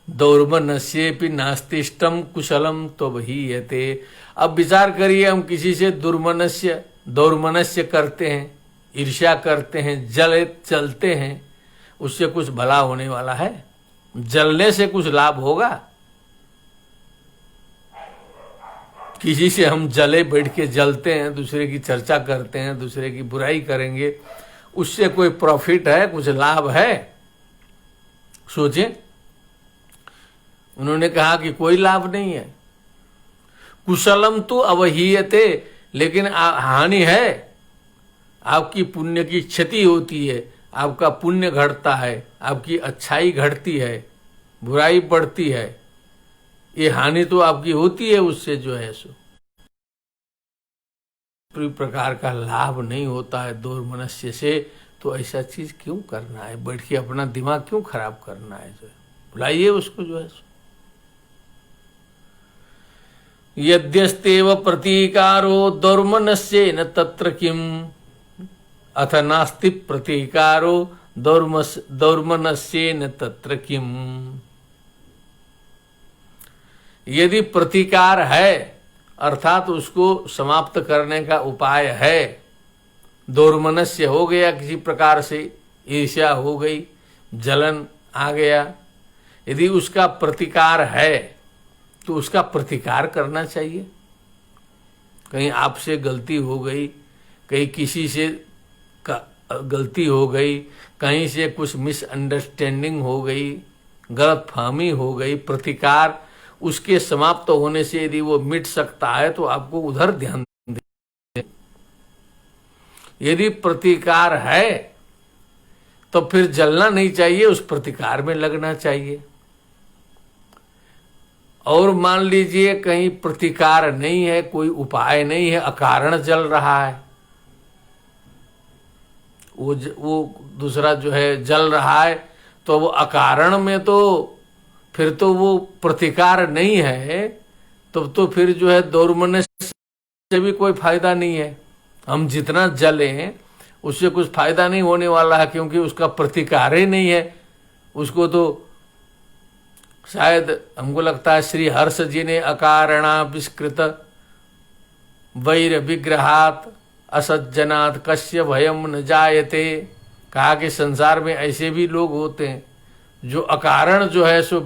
दौर्मनस्येपि नास्तिष्टम कुशलम तो वही यते। अब विचार करिए, हम किसी से दौर्मनस्य करते हैं, ईर्ष्या करते हैं, चलते हैं, उससे कुछ भला होने वाला है? जलने से कुछ लाभ होगा? किसी से हम जले बैठ के जलते हैं, दूसरे की चर्चा करते हैं, दूसरे की बुराई करेंगे, उससे कोई प्रॉफिट है, कुछ लाभ है? सोचें। उन्होंने कहा कि कोई लाभ नहीं है। कुशलम तो अवहीयते, लेकिन हानि है, आपकी पुण्य की क्षति होती है, आपका पुण्य घटता है, आपकी अच्छाई घटती है, बुराई बढ़ती है, ये हानि तो आपकी होती है उससे जो है सो। पूरी प्रकार का लाभ नहीं होता है दोर्मनस्य से, तो ऐसा चीज क्यों करना है, बैठ के अपना दिमाग क्यों खराब करना है, जो है बुलाइए उसको जो है सो। यद्यस्तेव प्रतीकारो दोर्मनस्य न तत्र किम, अथ नास्ति प्रतीकारो दोर्मनस्य न तत्र किम। यदि प्रतिकार है अर्थात उसको समाप्त करने का उपाय है, दोर्मनस्य हो गया, किसी प्रकार से ईर्ष्या हो गई, जलन आ गया, यदि उसका प्रतिकार है तो उसका प्रतिकार करना चाहिए। कहीं आपसे गलती हो गई, कहीं किसी से गलती हो गई, कहीं से कुछ मिसअंडरस्टैंडिंग हो गई, गलतफहमी हो गई, प्रतिकार उसके समाप्त होने से यदि वो मिट सकता है तो आपको उधर ध्यान दें। यदि प्रतिकार है तो फिर जलना नहीं चाहिए, उस प्रतिकार में लगना चाहिए। और मान लीजिए कहीं प्रतिकार नहीं है, कोई उपाय नहीं है, अकारण जल रहा है, वो दूसरा जो है जल रहा है, तो वो अकारण में तो फिर तो वो प्रतिकार नहीं है, तो फिर जो है दोर्मनस्य से भी कोई फायदा नहीं है। हम जितना जलें उससे कुछ फायदा नहीं होने वाला है, क्योंकि उसका प्रतिकार ही नहीं है। उसको तो शायद हमको लगता है श्री हर्ष जी ने अकारणा विस्कृत वैर विग्रहात असज्जनात् कस्य भयम न जायते, कहा कि संसार में ऐसे भी लोग होते हैं जो अकारण जो है सो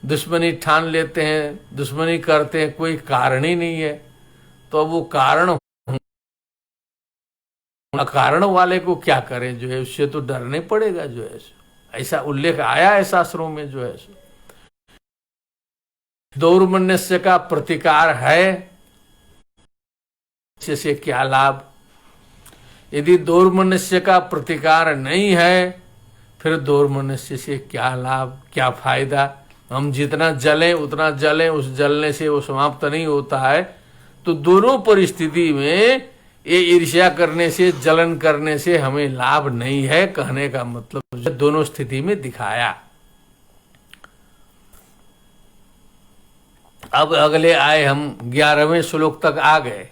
दुश्मनी ठान लेते हैं, दुश्मनी करते हैं, कोई कारण ही नहीं है। तो अब वो कारण अकारण वाले को क्या करें, जो है उससे तो डरने पड़ेगा जो है सो। ऐसा उल्लेख आया है शास्त्रों में जो है सो। दोर्मनस्य का प्रतिकार है, से क्या लाभ। यदि दोर्मनस्य का प्रतिकार नहीं है फिर दोर्मनस्य से क्या लाभ, क्या फायदा। हम जितना जलें उतना जलें, उस जलने से वो समाप्त नहीं होता है। तो दोनों परिस्थिति में ये ईर्ष्या करने से, जलन करने से हमें लाभ नहीं है, कहने का मतलब दोनों स्थिति में दिखाया। अब अगले आए, हम 11वें श्लोक तक आ गए।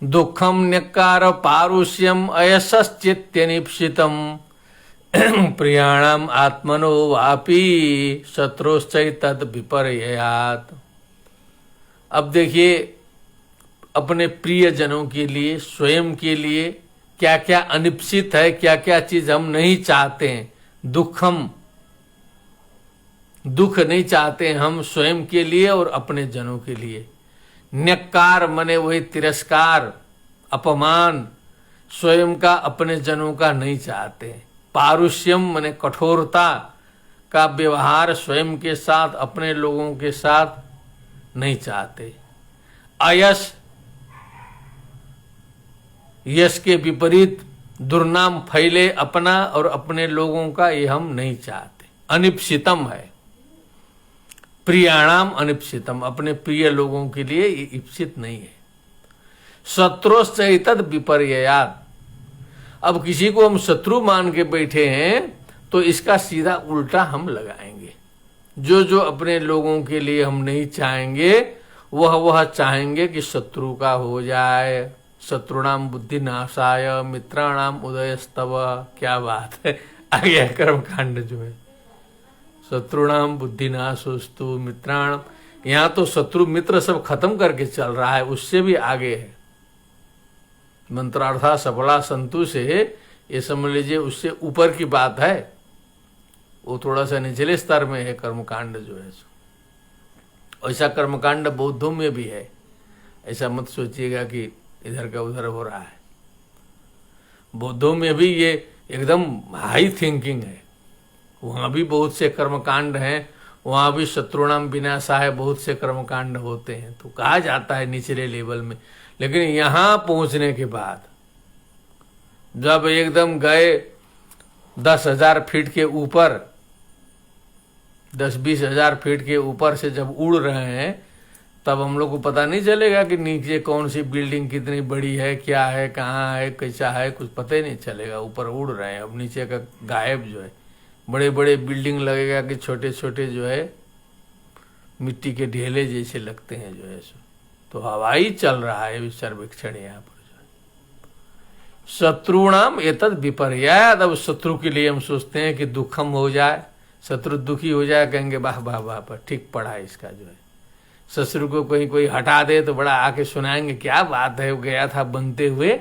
दुखम न्यक्कार पारुष्यम अयसश्चित्यनिप्सितम प्रियाणाम आत्मनो वापी शत्रुश्चै तद विपर्ययात्। अब देखिए, अपने प्रिय जनों के लिए, स्वयं के लिए क्या क्या अनिप्सित है, क्या क्या चीज हम नहीं चाहते हैं। दुख नहीं चाहते हैं हम स्वयं के लिए और अपने जनों के लिए। न्यक्कार मने वही तिरस्कार, अपमान, स्वयं का अपने जनों का नहीं चाहते। पारुष्यम मने कठोरता का व्यवहार स्वयं के साथ, अपने लोगों के साथ नहीं चाहते। अयश, यश के विपरीत दुर्नाम फैले अपना और अपने लोगों का, ये हम नहीं चाहते। अनिप्सितम है, प्रियाणाम अनिप्सितम, अपने प्रिय लोगों के लिए ये इप्सित नहीं है। शत्रुश्चैतद विपर्ययात्। अब किसी को हम शत्रु मान के बैठे हैं तो इसका सीधा उल्टा हम लगाएंगे। जो जो अपने लोगों के लिए हम नहीं चाहेंगे वह चाहेंगे कि शत्रु का हो जाए। शत्रुणाम बुद्धि नाशाय मित्राणाम उदयस्तव। क्या बात है, आगे कर्मकांड जो है, शत्रुणाम बुद्धि नाशोस्तु मित्राणाम। यहाँ तो शत्रु मित्र सब खत्म करके चल रहा है, उससे भी आगे है। मंत्रार्था सफला संतु से ये समझ लीजिए उससे ऊपर की बात है। वो थोड़ा सा निचले स्तर में है कर्मकांड जो है। ऐसा कर्मकांड बौद्धों में भी है, ऐसा मत सोचिएगा कि इधर का उधर हो रहा है। बौद्धों में भी ये एकदम हाई थिंकिंग है, वहाँ भी बहुत से कर्मकांड हैं वहां भी शत्रुणाम विनाशाय बहुत से कर्मकांड होते हैं, तो कहा जाता है निचले लेवल में। लेकिन यहां पहुंचने के बाद जब एकदम गए 10,000 फीट के ऊपर, 10-20 हजार फीट के ऊपर से जब उड़ रहे हैं, तब हम लोग को पता नहीं चलेगा कि नीचे कौन सी बिल्डिंग कितनी बड़ी है, क्या है, कहाँ है, कैसा है, कुछ पता ही नहीं चलेगा। ऊपर उड़ रहे हैं, अब नीचे का गायब जो है। बड़े बड़े बिल्डिंग लगेगा कि छोटे छोटे जो है मिट्टी के ढेले जैसे लगते हैं जो है। तो हवाई चल रहा है सर्वेक्षण यहाँ पर जो है। शत्रुणाम एतद विपर्याद। अब शत्रु के लिए हम सोचते हैं कि दुखम हो जाए, शत्रु दुखी हो जाए, कहेंगे वाह वाह वाह पर ठीक पड़ा है इसका जो है। शत्रु को कहीं कोई हटा दे तो बड़ा आके सुनाएंगे क्या बात है, वो गया था बनते हुए,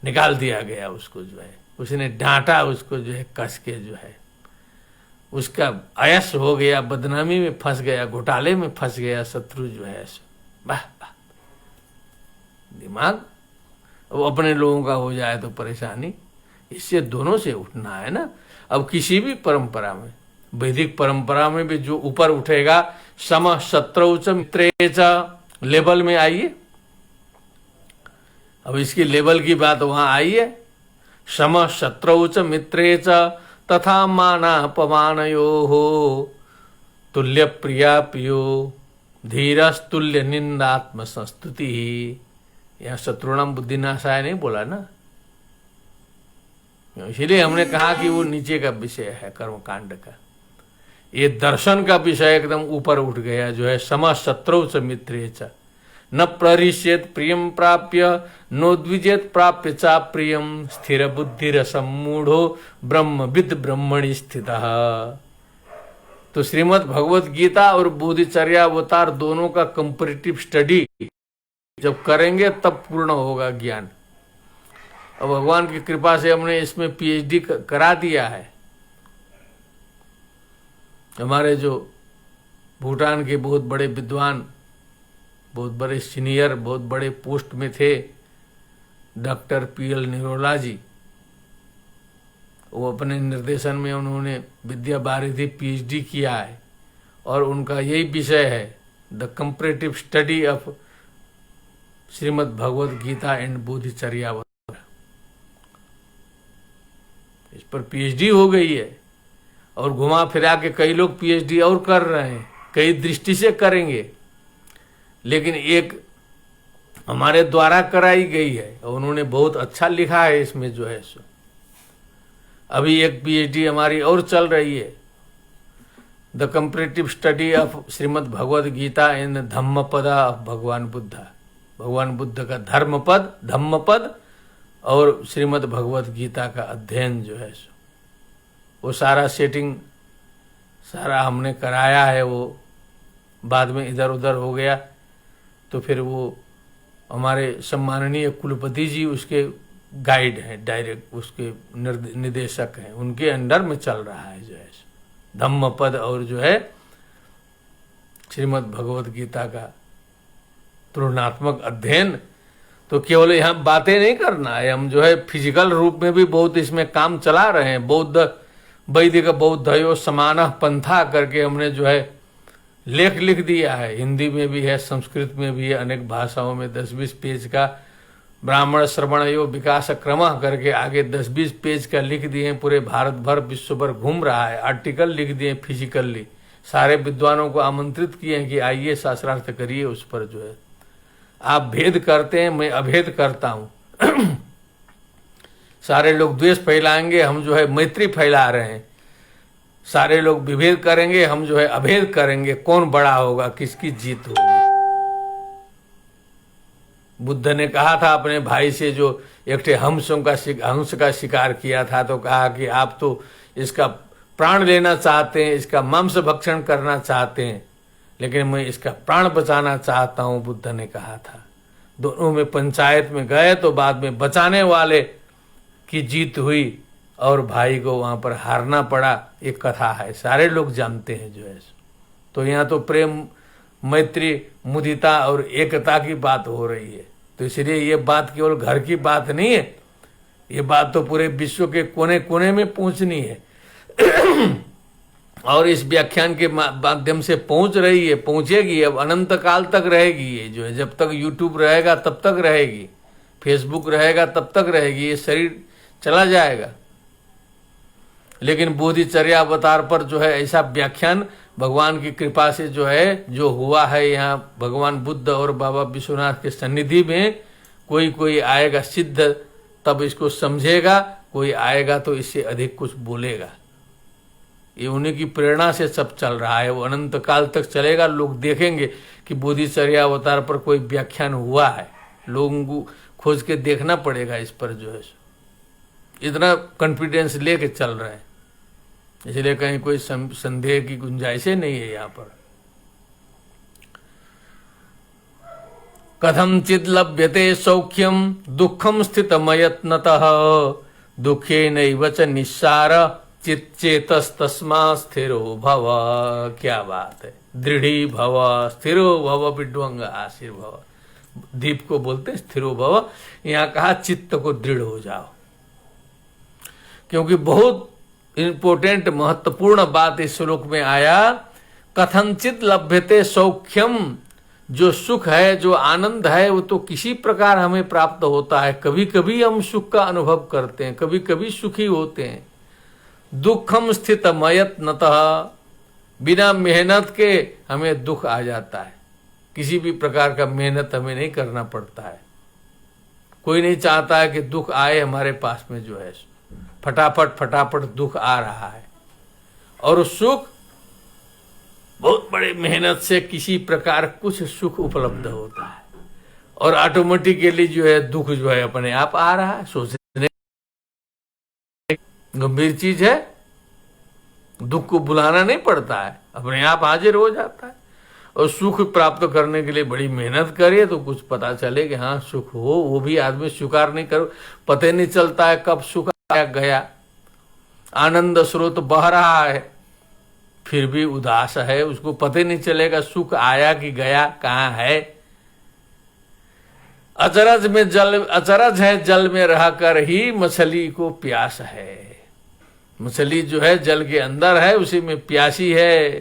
निकाल दिया गया उसको जो है, उसने डांटा उसको जो है कस के जो है, उसका अयस हो गया, बदनामी में फंस गया, घोटाले में फंस गया शत्रु जो है। वाह वाह, दिमाग वो अपने लोगों का हो जाए तो परेशानी। इससे दोनों से उठना है ना। अब किसी भी परंपरा में, वैदिक परंपरा में भी जो ऊपर उठेगा, सम शत्रु च मित्रे च, लेवल में आइए। अब इसकी लेवल की बात वहां आई है। सम शत्रु च मित्रे च तथा मानापमानयो हो तुल्य प्रिया प्रियो धीरस्तुल्य निंदात्म संस्तुति। यहाँ शत्रुणाम बुद्धिनाशाय नहीं बोला ना, इसीलिए हमने कहा कि वो नीचे का विषय है कर्मकांड का। ये दर्शन का विषय एकदम ऊपर उठ गया जो है। सम शत्रु च मित्रे च न प्ररिष्येत प्रियम प्राप्य नोद्विजेत प्राप्य चा प्रियम स्थिर बुद्धिर सम्मूढ़ो ब्रह्मविद ब्रह्मणि स्थितः। तो श्रीमद् भगवत गीता और बोधिचर्या अवतार दोनों का कंपैरेटिव स्टडी जब करेंगे तब पूर्ण होगा ज्ञान। अब भगवान की कृपा से हमने इसमें पीएचडी करा दिया है। हमारे जो भूटान के बहुत बड़े विद्वान, बहुत बड़े सीनियर, बहुत बड़े पोस्ट में थे, डॉक्टर PL निरोला जी, वो अपने निर्देशन में उन्होंने विद्या वारिधि PhD किया है और उनका यही विषय है, the comparative study of Shrimad Bhagavad Gita and Bodhicharya. इस पर PhD हो गई है और घुमा फिरा के कई लोग PhD और कर रहे हैं, कई दृष्टि से करेंगे, लेकिन एक हमारे द्वारा कराई गई है और उन्होंने बहुत अच्छा लिखा है इसमें जो है। सो अभी एक PhD हमारी और चल रही है, the comparative study of Shrimad Bhagavad Gita in Dhammapada of Bhagwan Buddha. भगवान बुद्ध का धर्मपद, धम्मपद और श्रीमद् भगवद गीता का अध्ययन जो है सो वो सारा सेटिंग सारा हमने कराया है। वो बाद में इधर उधर हो गया तो फिर वो हमारे सम्माननीय कुलपति जी उसके गाइड हैं, डायरेक्ट उसके निदेशक हैं, उनके अंडर में चल रहा है जो है धम्मपद और जो है श्रीमद् भगवद गीता का तुलनात्मक अध्ययन। तो केवल यहाँ बातें नहीं करना है, हम जो है फिजिकल रूप में भी बहुत इसमें काम चला रहे हैं। बौद्ध वैदिक बौद्धयो समान पंथा करके हमने जो है लेख लिख दिया है, हिंदी में भी है, संस्कृत में भी है, अनेक भाषाओं में 10-20 पेज का ब्राह्मण श्रवणयो विकास क्रम करके आगे 10-20 पेज का लिख दिए। पूरे भारत भर विश्व भर घूम रहा है, आर्टिकल लिख दिए फिजिकली। सारे विद्वानों को आमंत्रित किए हैं कि आइए शास्त्रार्थ करिए उस पर जो है। आप भेद करते हैं, मैं अभेद करता हूं। सारे लोग द्वेष फैलाएंगे, हम जो है मैत्री फैला रहे हैं। सारे लोग विभेद करेंगे, हम जो है अभेद करेंगे। कौन बड़ा होगा, किसकी जीत होगी? बुद्ध ने कहा था अपने भाई से जो एक हंस का शिकार किया था, तो कहा कि आप तो इसका प्राण लेना चाहते हैं, इसका मांस भक्षण करना चाहते हैं, लेकिन मैं इसका प्राण बचाना चाहता हूं, बुद्ध ने कहा था। दोनों में पंचायत में गए तो बाद में बचाने वाले की जीत हुई और भाई को वहां पर हारना पड़ा। एक कथा है, सारे लोग जानते हैं जो है। तो यहाँ तो प्रेम, मैत्री, मुदिता और एकता की बात हो रही है। तो इसलिए ये बात केवल घर की बात नहीं है, ये बात तो पूरे विश्व के कोने कोने में पहुंचनी है। और इस व्याख्यान के माध्यम से पहुंच रही है, पहुंचेगी, अब अनंत काल तक रहेगी। ये जो है जब तक यूट्यूब रहेगा तब तक रहेगी, फेसबुक रहेगा तब तक रहेगी, ये शरीर चला जाएगा। लेकिन बोधिचर्या अवतार पर जो है ऐसा व्याख्यान भगवान की कृपा से जो है जो हुआ है, यहाँ भगवान बुद्ध और बाबा विश्वनाथ के सन्निधि में कोई आएगा सिद्ध, तब इसको समझेगा, कोई आएगा तो इससे अधिक कुछ बोलेगा। ये उन्हीं की प्रेरणा से सब चल रहा है, वो अनंत काल तक चलेगा। लोग देखेंगे कि बोधिचर्या अवतार पर कोई व्याख्यान हुआ है, लोगों को खोज के देखना पड़ेगा इस पर जो है। इतना कॉन्फिडेंस लेके चल रहे हैं, इसलिए कहीं कोई संदेह की गुंजाइश नहीं है यहाँ पर। कथंचित् लभ्यते सौख्यम दुखम स्थितमयत्नतः दुखे नैव च निस्सार चित्चेतस्तस्मा स्थिरो भव। क्या बात है, दृढ़ी भव, स्थिरो भव, विड्वंग आशीर भव। दीप को बोलते हैं स्थिरो भव, यहाँ कहा चित्त को दृढ़ हो जाओ, क्योंकि बहुत इंपोर्टेंट महत्वपूर्ण बात इस श्लोक में आया। कथंचित लभ्यते सौख्यम, जो सुख है, जो आनंद है, वो तो किसी प्रकार हमें प्राप्त होता है। कभी कभी हम सुख का अनुभव करते हैं, कभी कभी सुखी होते हैं। दुखम स्थित मयत्नतः, बिना मेहनत के हमें दुख आ जाता है। किसी भी प्रकार का मेहनत हमें नहीं करना पड़ता है। कोई नहीं चाहता है कि दुख आए हमारे पास में जो है, फटाफट दुख आ रहा है। और सुख बहुत बड़े मेहनत से किसी प्रकार कुछ सुख उपलब्ध होता है, और ऑटोमेटिकली जो है दुख जो है अपने आप आ रहा है। सोचने गंभीर चीज है, दुख को बुलाना नहीं पड़ता है, अपने आप हाजिर हो जाता है। और सुख प्राप्त करने के लिए बड़ी मेहनत करे तो कुछ पता चले कि हाँ सुख हो, वो भी आदमी स्वीकार नहीं करो, पता नहीं चलता है कब सुख आया गया। आनंद स्रोत बह रहा है फिर भी उदास है, उसको पता नहीं चलेगा सुख आया कि गया, कहाँ है। अचरज है जल में रहकर ही मछली को प्यास है। मछली जो है जल के अंदर है, उसी में प्यासी है,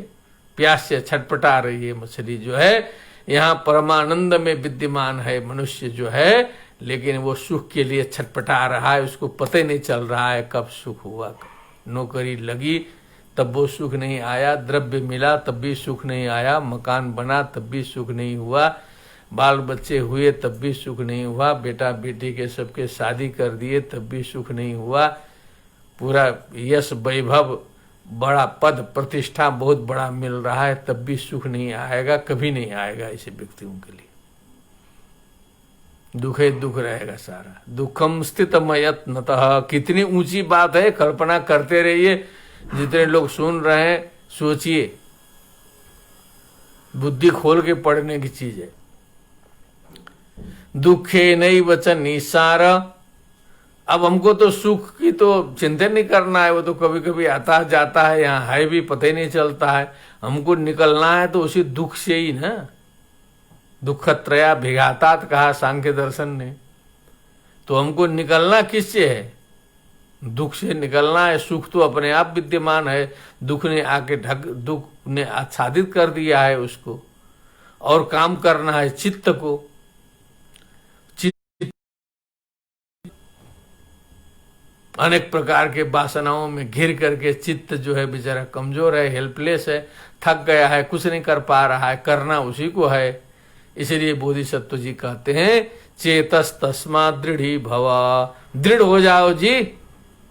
प्यास से छटपटा रही है मछली जो है। यहाँ परमानंद में विद्यमान है मनुष्य जो है, लेकिन वो सुख के लिए छटपटा रहा है, उसको पता ही नहीं चल रहा है कब सुख हुआ। नौकरी लगी तब वो सुख नहीं आया, द्रव्य मिला तब भी सुख नहीं आया, मकान बना तब भी सुख नहीं हुआ, बाल बच्चे हुए तब भी सुख नहीं हुआ, बेटा बेटी के सबके शादी कर दिए तब भी सुख नहीं हुआ, पूरा यश वैभव बड़ा पद प्रतिष्ठा बहुत बड़ा मिल रहा है तब भी सुख नहीं आएगा, कभी नहीं आएगा ऐसे व्यक्तियों के लिए। दुख ही दुख रहेगा सारा। दुखम स्थित मयत्नतः, कितनी ऊंची बात है, कल्पना करते रहिए। जितने लोग सुन रहे हैं सोचिए, बुद्धि खोल के पढ़ने की चीज है। दुखे नहीं वचन निसार, अब हमको तो सुख की तो चिंता नहीं करना है, वो तो कभी कभी आता जाता है, यहाँ है भी पता ही नहीं चलता है। हमको निकलना है तो उसी दुख से ही ना, दुखत्रया भिघातात कहा सांख्य दर्शन ने। तो हमको निकलना किससे है? दुख से निकलना है। सुख तो अपने आप विद्यमान है, दुख ने आके दुख ने आच्छादित कर दिया है उसको, और काम करना है चित्त को। अनेक प्रकार के वासनाओं में घिर करके चित्त जो है बेचारा कमजोर है, हेल्पलेस है, थक गया है, कुछ नहीं कर पा रहा है, करना उसी को है। इसलिए बोधिसत्व जी कहते हैं चेतस तस्मा दृढ़ी भवा, दृढ़ हो जाओ जी,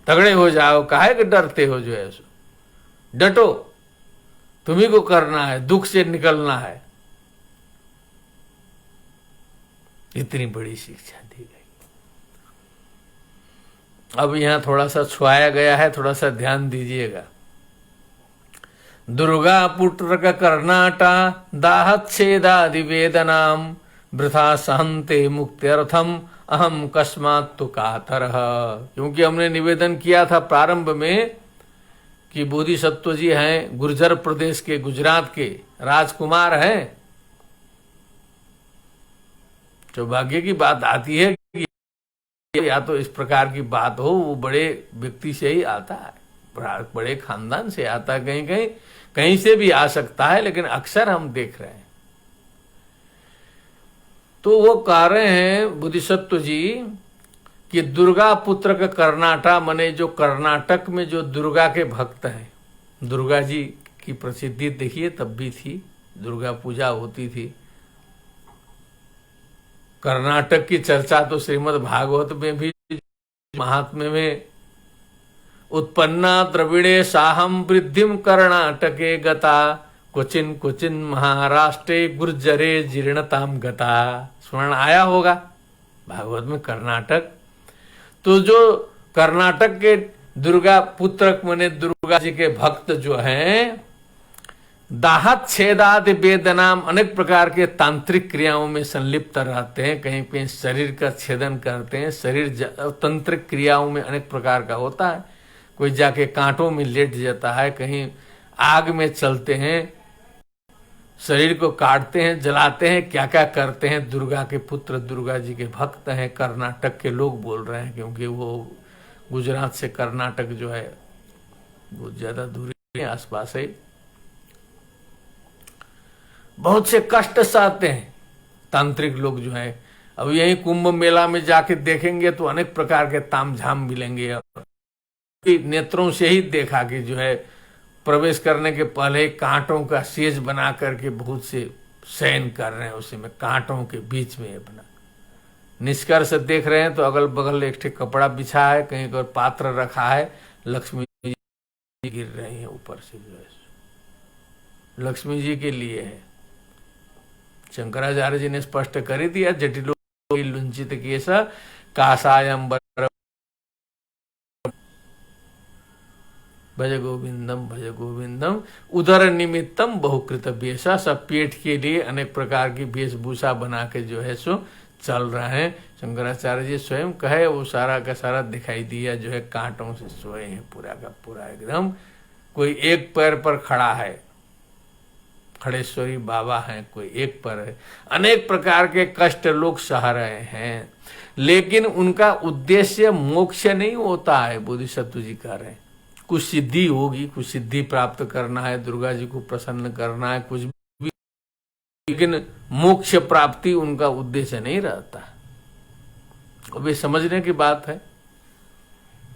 तगड़े हो जाओ, काहे के डरते हो जो है सो, डटो, तुम्ही को करना है, दुख से निकलना है। इतनी बड़ी शिक्षा दी गई। अब यहां थोड़ा सा छुआया गया है, थोड़ा सा ध्यान दीजिएगा। दुर्गा पुत्र का कर्नाटा दाहच्छेदादि वेदनाम वृथा सहन्ते मुक्त्यर्थम अहम कस्मात् तु कातरः। क्योंकि हमने निवेदन किया था प्रारंभ में कि बोधिसत्व जी हैं, गुर्जर प्रदेश के, गुजरात के राजकुमार हैं। सौभाग्य की बात आती है कि या तो इस प्रकार की बात हो, वो बड़े व्यक्ति से ही आता है। बड़े खानदान से आता है, कहीं कहीं कहीं से भी आ सकता है, लेकिन अक्सर हम देख रहे हैं। तो वो कह रहे हैं बोधिसत्व जी कि दुर्गा पुत्र का कर्नाटक, माने जो कर्नाटक में जो दुर्गा के भक्त हैं, दुर्गा जी की प्रसिद्धि देखिए तब भी थी, दुर्गा पूजा होती थी। कर्नाटक की चर्चा तो श्रीमद् भागवत में भी, महात्म्य में, उत्पन्ना द्रविड़े साहम वृद्धिम कर्नाटके गता, कुचिन कुचिन महाराष्ट्रे गुर्जरे जीर्णताम गता। स्मरण आया होगा भागवत में कर्नाटक। तो जो कर्नाटक के दुर्गा पुत्र माने दुर्गा जी के भक्त जो हैं, दाहत छेदादि वेदनाम, अनेक प्रकार के तांत्रिक क्रियाओं में संलिप्त रहते हैं, कहीं कहीं शरीर का छेदन करते हैं। शरीर तंत्रिक क्रियाओं में अनेक प्रकार का होता है, कोई जाके कांटों में लेट जाता है, कहीं आग में चलते हैं, शरीर को काटते हैं, जलाते हैं, क्या क्या करते हैं। दुर्गा के पुत्र दुर्गा जी के भक्त हैं, कर्नाटक के लोग बोल रहे हैं, क्योंकि वो गुजरात से कर्नाटक जो है वो ज्यादा दूरी है, आसपास है। बहुत से कष्ट सहते हैं तांत्रिक लोग जो है। अब यही कुंभ मेला में जाके देखेंगे तो अनेक प्रकार के तामझाम मिलेंगे। नेत्रों से ही देखा कि जो है प्रवेश करने के पहले कांटों का सेज बना करके बहुत से शयन कर रहे हैं, उसी में कांटों के बीच में अपना निष्कर्ष देख रहे हैं। तो अगल बगल एक ठे कपड़ा बिछा है, कहीं पर पात्र रखा है, लक्ष्मी जी गिर रही है ऊपर से, जो है लक्ष्मी जी के लिए है। शंकराचार्य जी ने स्पष्ट कर ही दिया, जटिलो लुंचित केश कासायम भज गोविंदम उदर निमित्तम बहुकृत वेशा। सब पेट के लिए अनेक प्रकार की वेशभूषा बना के जो है सो चल रहे हैं। शंकराचार्य जी स्वयं कहे वो सारा का सारा दिखाई दिया, जो है कांटों से सोए हैं पूरा का पूरा एकदम। कोई एक पैर पर खड़ा है, खड़ेश्वरी बाबा हैं, कोई एक पर है। अनेक प्रकार के कष्ट लोग सह रहे हैं, लेकिन उनका उद्देश्य मोक्ष नहीं होता है। बोधिसत्व जी कह रहे हैं कुछ सिद्धि होगी, कुछ सिद्धि प्राप्त करना है, दुर्गा जी को प्रसन्न करना है, कुछ भी, लेकिन मोक्ष प्राप्ति उनका उद्देश्य नहीं रहता। अब ये समझने की बात है,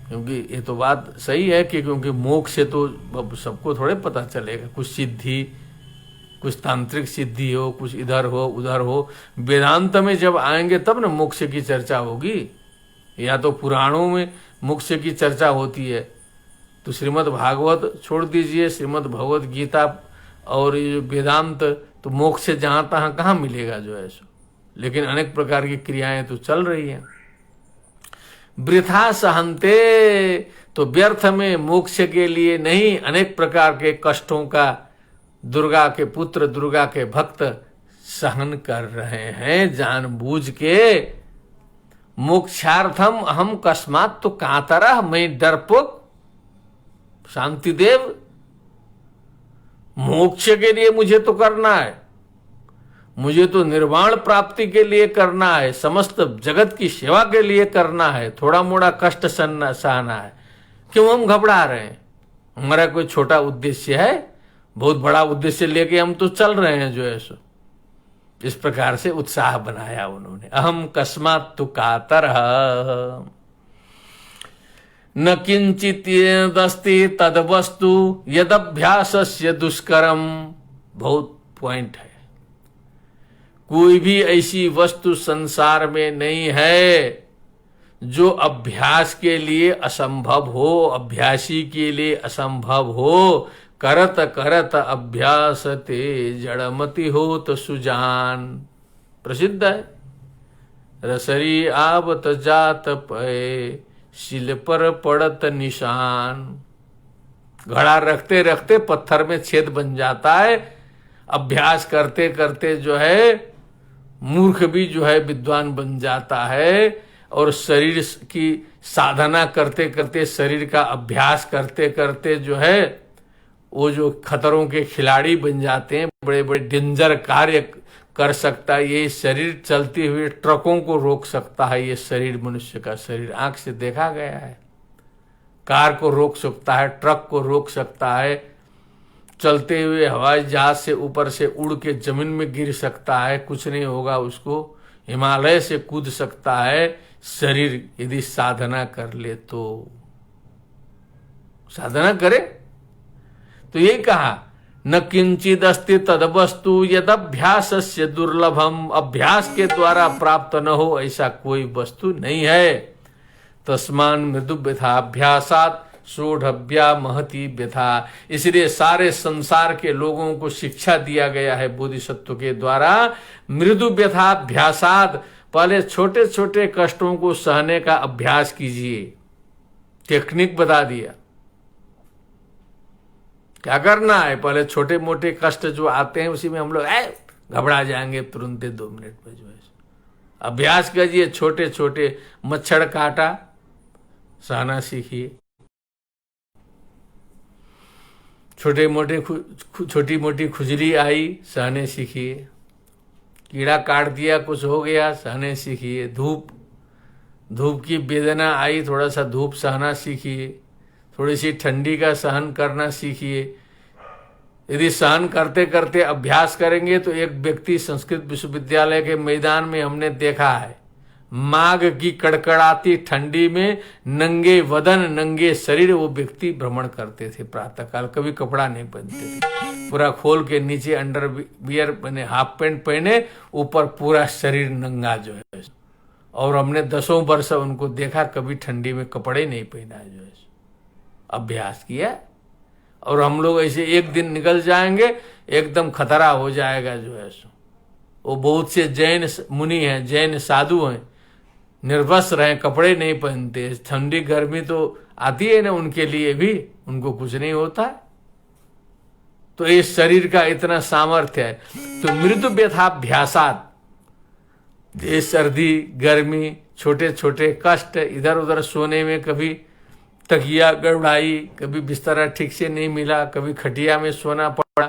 क्योंकि ये तो बात सही है कि क्योंकि मोक्ष से तो सबको थोड़े पता चलेगा। कुछ सिद्धि, कुछ तांत्रिक सिद्धि हो, कुछ इधर हो उधर हो। वेदांत में जब आएंगे तब ना मोक्ष की चर्चा होगी। या तो पुराणों में मोक्ष की चर्चा होती है, तो श्रीमद् भागवत छोड़ दीजिए, श्रीमद् भगवत गीता और ये वेदांत, तो मोक्ष जहां तहां कहाँ मिलेगा जो है सो। लेकिन अनेक प्रकार की क्रियाएं तो चल रही हैं। वृथा सहंते, तो व्यर्थ में मोक्ष के लिए नहीं, अनेक प्रकार के कष्टों का दुर्गा के पुत्र दुर्गा के भक्त सहन कर रहे हैं जानबूझ के। मोक्षार्थम अहम कस्मात तो कातरह, मैं डरपोक शांतिदेव, मोक्ष के लिए मुझे तो करना है, मुझे तो निर्वाण प्राप्ति के लिए करना है, समस्त जगत की सेवा के लिए करना है, थोड़ा मोड़ा कष्ट सहना है। क्यों हम घबरा रहे हैं? हमारा कोई छोटा उद्देश्य है? बहुत बड़ा उद्देश्य लेके हम तो चल रहे हैं जो है सो। इस प्रकार से उत्साह बनाया उन्होंने। अहम कस्मात तु कातरः न किंचित दस्ति तद वस्तु यदभ्यासस्य दुष्करम। बहुत पॉइंट है। कोई भी ऐसी वस्तु संसार में नहीं है जो अभ्यास के लिए असंभव हो, अभ्यासी के लिए असंभव हो। करत करत अभ्यास ते जड़मति हो तो सुजान, प्रसिद्ध है। रसरी आवत जात पे शिल पर पड़त निशान। घड़ा रखते रखते पत्थर में छेद बन जाता है। अभ्यास करते करते जो है मूर्ख भी जो है विद्वान बन जाता है। और शरीर की साधना करते करते, शरीर का अभ्यास करते करते जो है वो जो खतरों के खिलाड़ी बन जाते हैं, बड़े बड़े डेंजर कार्य कर सकता है। ये शरीर चलते हुए ट्रकों को रोक सकता है। ये शरीर, मनुष्य का शरीर आंख से देखा गया है। कार को रोक सकता है, ट्रक को रोक सकता है, चलते हुए हवाई जहाज से ऊपर से उड़ के जमीन में गिर सकता है, कुछ नहीं होगा उसको, हिमालय से कूद सकता है शरीर, यदि साधना कर ले तो। साधना करे तो ये कहा, न किंचित अस्ति तदवस्तु यदभ्यासस्य दुर्लभम, अभ्यास के द्वारा प्राप्त न हो ऐसा कोई वस्तु नहीं है। तस्मान मृदु व्यथाभ्यासात सोढ़भ्या महती व्यथा। इसलिए सारे संसार के लोगों को शिक्षा दिया गया है बोधिसत्व के द्वारा, मृदु व्यथाभ्यासात, पहले छोटे छोटे कष्टों को सहने का अभ्यास कीजिए। टेक्निक बता दिया क्या करना है। पहले छोटे मोटे कष्ट जो आते हैं उसी में हम लोग घबरा जाएंगे तुरंत 2 मिनट में जो है। अभ्यास कीजिए, छोटे छोटे मच्छर काटा सहना सीखिए, छोटी मोटी खुजली आई सहने सीखिए, कीड़ा काट दिया कुछ हो गया सहने सीखिए, धूप की वेदना आई थोड़ा सा धूप सहना सीखिए, थोड़ी सी ठंडी का सहन करना सीखिए। यदि सहन करते करते अभ्यास करेंगे तो एक व्यक्ति संस्कृत विश्वविद्यालय के मैदान में हमने देखा है, माघ की कड़कड़ाती ठंडी में नंगे वदन नंगे शरीर वो व्यक्ति भ्रमण करते थे प्रातःकाल, कभी कपड़ा नहीं पहनते थे, पूरा खोल के नीचे अंडरवियर पहने, हाफ पैंट पहने, ऊपर पूरा शरीर नंगा जो है। और हमने 10 वर्ष उनको देखा, कभी ठंडी में कपड़े नहीं पहना जो है, अभ्यास किया। और हम लोग ऐसे एक दिन निकल जाएंगे एकदम खतरा हो जाएगा जो है। वो बहुत से जैन मुनि हैं, जैन साधु हैं, निर्वस्त्र हैं, कपड़े नहीं पहनते, ठंडी गर्मी तो आती है ना उनके लिए भी, उनको कुछ नहीं होता। तो इस शरीर का इतना सामर्थ्य है। तो मृदु व्यथाभ्यासात, ये सर्दी गर्मी छोटे छोटे कष्ट, इधर उधर सोने में कभी तकिया गड़बड़ाई, कभी बिस्तरा ठीक से नहीं मिला, कभी खटिया में सोना पड़ा,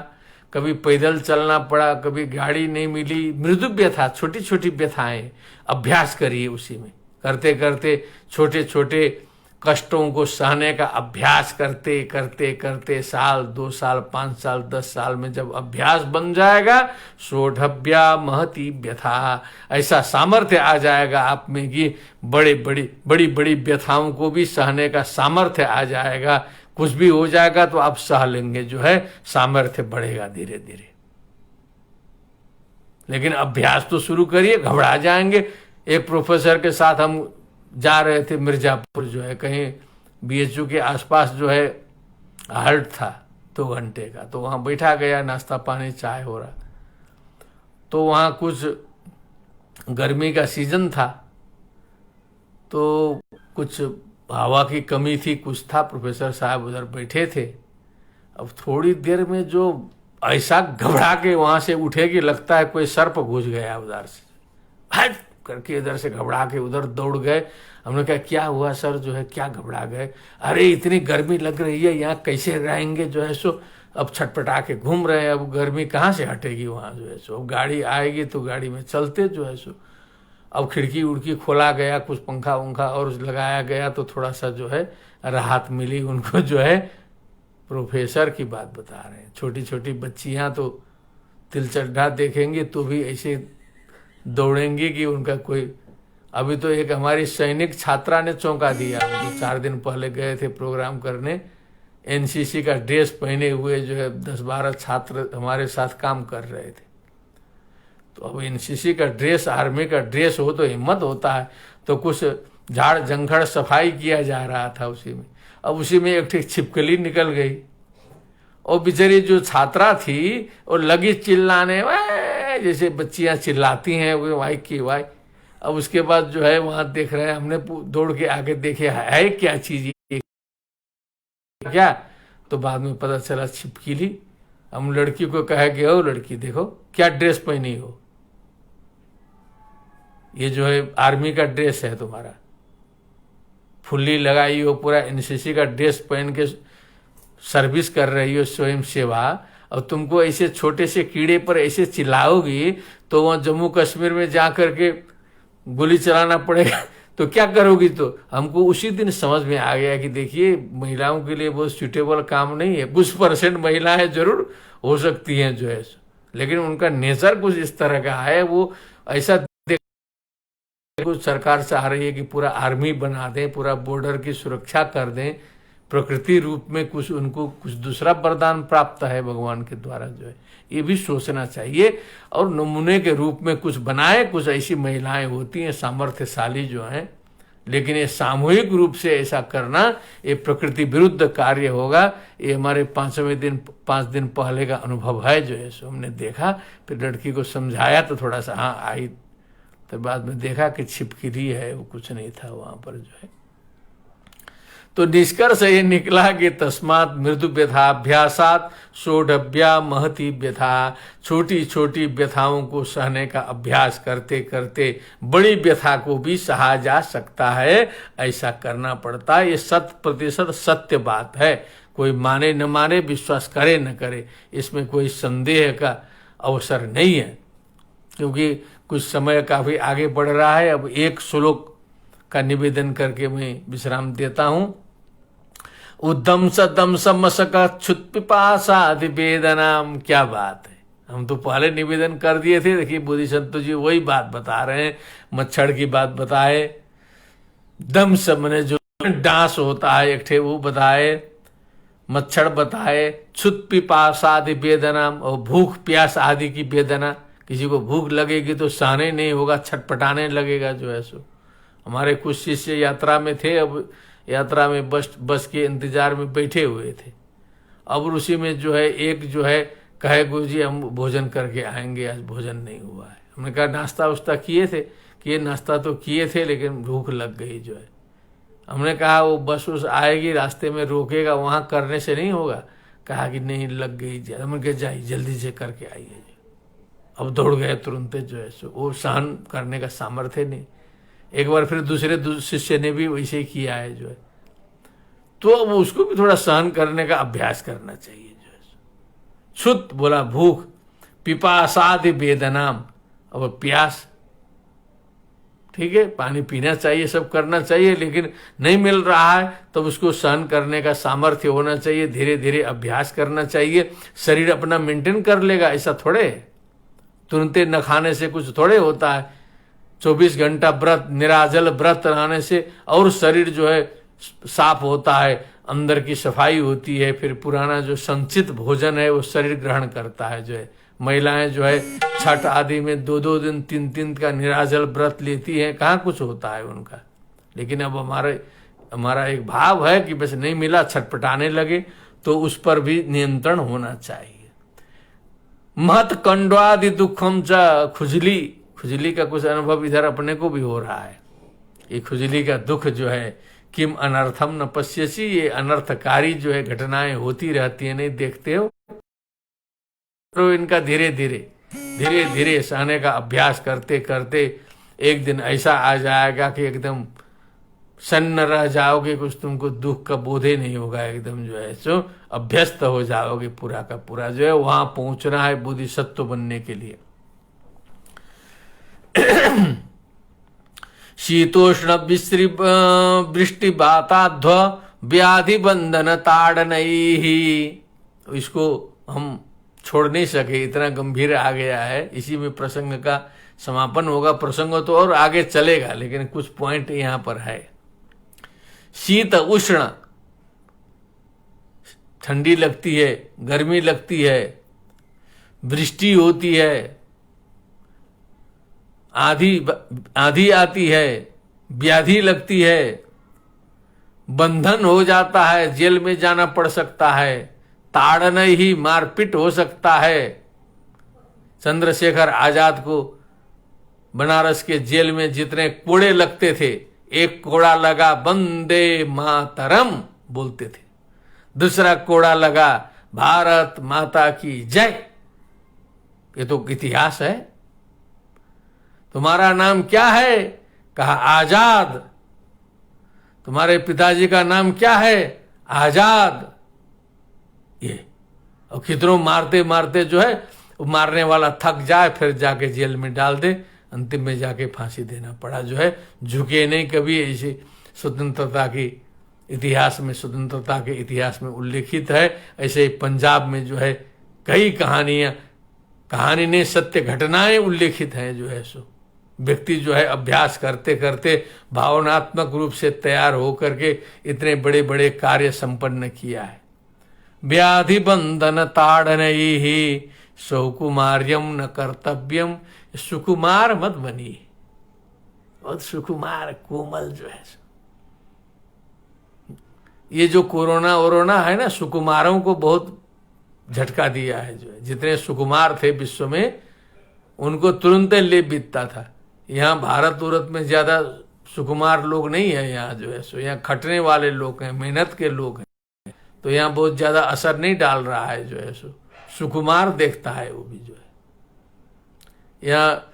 कभी पैदल चलना पड़ा, कभी गाड़ी नहीं मिली, मृदु व्यथा, छोटी छोटी व्यथाएं, अभ्यास करिए उसी में। करते करते छोटे छोटे कष्टों को सहने का अभ्यास करते करते करते साल 2 साल 5 साल 10 साल में जब अभ्यास बन जाएगा, सोढ़भ्या महती व्यथा, ऐसा सामर्थ्य आ जाएगा आप में कि बड़ी बड़ी व्यथाओं को भी सहने का सामर्थ्य आ जाएगा। कुछ भी हो जाएगा तो आप सह लेंगे जो है, सामर्थ्य बढ़ेगा धीरे धीरे। लेकिन अभ्यास तो शुरू करिए, घबरा जाएंगे। एक प्रोफेसर के साथ हम जा रहे थे मिर्जापुर जो है, कहीं बीएचयू के आसपास जो है हल्ट था 2 घंटे का, तो वहाँ बैठा गया, नाश्ता पानी चाय हो रहा। तो वहाँ कुछ गर्मी का सीजन था, तो कुछ हवा की कमी थी, कुछ था, प्रोफेसर साहब उधर बैठे थे। अब थोड़ी देर में जो ऐसा घबरा के वहाँ से उठे कि लगता है कोई सर्प घुस गया उधर से, हट करके इधर से घबरा के उधर दौड़ गए। हमने कहा क्या हुआ सर, जो है क्या घबरा गए? अरे इतनी गर्मी लग रही है, यहाँ कैसे रहेंगे जो है सो, अब छटपटा के घूम रहे हैं, अब गर्मी कहाँ से हटेगी वहाँ जो है सो, अब गाड़ी आएगी तो गाड़ी में चलते जो है सो। अब खिड़की उड़की खोला गया, कुछ पंखा वंखा और लगाया गया तो थोड़ा सा जो है राहत मिली उनको जो है। प्रोफेसर की बात बता रहे हैं, छोटी छोटी बच्चियाँ तो तिलचड्ढा देखेंगे तो भी ऐसे दौड़ेंगी कि उनका कोई। अभी तो एक हमारी सैनिक छात्रा ने चौंका दिया, जो 4 दिन पहले गए थे प्रोग्राम करने, एनसीसी का ड्रेस पहने हुए जो है 10-12 छात्र हमारे साथ काम कर रहे थे। तो अब एनसीसी का ड्रेस, आर्मी का ड्रेस हो तो हिम्मत होता है, तो कुछ झाड़ जंगड़ सफाई किया जा रहा था उसी में। अब उसी में एक ठीक छिपकली निकल गई, और बेचारी जो छात्रा थी वो लगी चिल्लाने, वाह जैसे बच्चियां चिल्लाती हैं वो वाई की वाई। अब उसके बाद जो है वहां देख रहे हैं, हमने दौड़ के आगे देखे है क्या चीज ये क्या, तो बाद में पता चला छिपकली। हम लड़की को कहे कि ओ लड़की देखो क्या ड्रेस पहनी हो, ये जो है आर्मी का ड्रेस है तुम्हारा, फुल्ली लगाई हो, पूरा एनसीसी का ड्रेस पहन के सर्विस कर रही हो, स्वयं सेवा, और तुमको ऐसे छोटे से कीड़े पर ऐसे चिल्लाओगी तो वहाँ जम्मू कश्मीर में जा करके गोली चलाना पड़ेगा, तो क्या करोगी? तो हमको उसी दिन समझ में आ गया कि देखिए महिलाओं के लिए बहुत सूटेबल काम नहीं है। कुछ परसेंट महिलाएं जरूर हो सकती हैं जो है, लेकिन उनका नेचर कुछ इस तरह का है। वो ऐसा कुछ सरकार चाह रही है कि पूरा आर्मी बना दें, पूरा बॉर्डर की सुरक्षा कर दें, प्रकृति रूप में कुछ उनको कुछ दूसरा वरदान प्राप्त है भगवान के द्वारा जो है, ये भी सोचना चाहिए। और नमूने के रूप में कुछ बनाए। कुछ ऐसी महिलाएं होती हैं सामर्थ्यशाली जो हैं, लेकिन ये सामूहिक रूप से ऐसा करना ये प्रकृति विरुद्ध कार्य होगा। ये हमारे 5 दिन पहले का अनुभव है जो है, सो हमने देखा। फिर लड़की को समझाया तो थोड़ा सा हाँ आई, तो बाद में देखा कि छिपकली है, वो कुछ नहीं था वहां पर जो है। तो निष्कर्ष ये निकला कि तस्मात् मृदु व्यथाभ्यासात सोढ़व्या महती व्यथा। छोटी छोटी व्यथाओं को सहने का अभ्यास करते करते बड़ी व्यथा को भी सहा जा सकता है। ऐसा करना पड़ता है। ये 100% सत्य बात है। कोई माने न माने, विश्वास करे न करे, इसमें कोई संदेह का अवसर नहीं है, क्योंकि कुछ समय काफी आगे बढ़ रहा है। अब एक श्लोक का निवेदन करके मैं विश्राम देता हूं। उद्धम सदम समसक क्षुत पिपासादि वेदनाम। क्या बात है, हम तो पहले निवेदन कर दिए थे। देखिए बोधि संतो जी वही बात बता रहे हैं। मच्छर की बात बताए, दम समने जो डांस होता है एक ठे वो बताए, मच्छर बताए, क्षुत पिपासादि वेदनाम, और भूख प्यास आदि की वेदना। किसी को भूख लगेगी तो सहने नहीं होगा, छटपटाने लगेगा जो है सो। हमारे कुछ शिष्य यात्रा में थे, अब यात्रा में बस के इंतजार में बैठे हुए थे। अब उसी में जो है एक जो है कहे गुरुजी हम भोजन करके आएंगे, आज भोजन नहीं हुआ है। हमने कहा नाश्ता उस्ता किए थे? कि नाश्ता तो किए थे, लेकिन भूख लग गई जो है। हमने कहा वो बस उस आएगी, रास्ते में रोकेगा, वहां करने से नहीं होगा। कहा कि नहीं लग गई। हमने कहा जाइए जल्दी से करके आइए। अब दौड़ गए तुरंत जो है सो। वो सहन करने का सामर्थ्य नहीं। एक बार फिर दूसरे शिष्य ने भी वैसे ही किया है जो है। तो अब उसको भी थोड़ा सहन करने का अभ्यास करना चाहिए जो है। क्षुत बोला भूख, पिपासादि वेदनाम, अब प्यास, ठीक है, पानी पीना चाहिए, सब करना चाहिए, लेकिन नहीं मिल रहा है तो उसको सहन करने का सामर्थ्य होना चाहिए। धीरे धीरे अभ्यास करना चाहिए। शरीर अपना मेंटेन कर लेगा, ऐसा थोड़े तुरंते न खाने से कुछ थोड़े होता है। 24 घंटा व्रत, निराजल व्रत रहने से और शरीर जो है साफ होता है, अंदर की सफाई होती है। फिर पुराना जो संचित भोजन है वो शरीर ग्रहण करता है जो है। महिलाएं जो है छठ आदि में 2-2 दिन 3-3 का निराजल व्रत लेती हैं, कहाँ कुछ होता है उनका। लेकिन अब हमारा एक भाव है कि बस नहीं मिला, छटपटाने लगे, तो उस पर भी नियंत्रण होना चाहिए। महत कंडवादि दुखम च, खुजली का कुछ अनुभव इधर अपने को भी हो रहा है। ये खुजली का दुख जो है, किम अनर्थम न पश्यसी, ये अनर्थकारी जो है घटनाएं होती रहती है, नहीं देखते हो? तो इनका धीरे धीरे सहने का अभ्यास करते करते एक दिन ऐसा आ जाएगा कि एकदम सन्न रह जाओगे, कुछ तुमको दुख का बोधे नहीं होगा, एकदम जो है सो अभ्यस्त हो जाओगे पूरा का पूरा जो है। वहां पहुंचना है बोधिसत्व बनने के लिए। शीतोष्ण वृष्टि बाताध्व व्याधि बंधन ताड़नई। इसको हम छोड़ नहीं सके, इतना गंभीर आ गया है। इसी में प्रसंग का समापन होगा। प्रसंग तो और आगे चलेगा, लेकिन कुछ पॉइंट यहां पर है। शीत उष्ण, ठंडी लगती है, गर्मी लगती है, वृष्टि होती है, आधी आती है, व्याधि लगती है, बंधन हो जाता है, जेल में जाना पड़ सकता है, ताड़न ही मारपीट हो सकता है। चंद्रशेखर आजाद को बनारस के जेल में जितने कोड़े लगते थे, एक कोड़ा लगा वंदे मातरम बोलते थे, दूसरा कोड़ा लगा भारत माता की जय। ये तो इतिहास है। तुम्हारा नाम क्या है? कहा आजाद। तुम्हारे पिताजी का नाम क्या है? आजाद। ये और कितनों मारते मारते जो है, मारने वाला थक जाए, फिर जाके जेल में डाल दे, अंतिम में जाके फांसी देना पड़ा। जो है झुके नहीं कभी, ऐसे स्वतंत्रता की इतिहास में, स्वतंत्रता के इतिहास में उल्लेखित है। ऐसे ही पंजाब में जो है कई कहानी ने सत्य घटनाएं उल्लेखित हैं। जो है सो व्यक्ति जो है अभ्यास करते करते भावनात्मक रूप से तैयार होकर के इतने बड़े बड़े कार्य संपन्न किया है। व्याधि बंधन ताड़नई ही सौकुमार्यम न कर्तव्यम, सुकुमार मत बनी, बहुत सुकुमार कोमल जो है। ये जो कोरोना है ना, सुकुमारों को बहुत झटका दिया है। जो है जितने सुकुमार थे विश्व में उनको तुरंत ले बीतता था। यहाँ भारत में ज्यादा सुकुमार लोग नहीं है। यहाँ जो है सो यहाँ खटने वाले लोग हैं, मेहनत के लोग हैं, तो यहाँ बहुत ज्यादा असर नहीं डाल रहा है। जो है सो सुकुमार देखता है वो भी। जो है यहाँ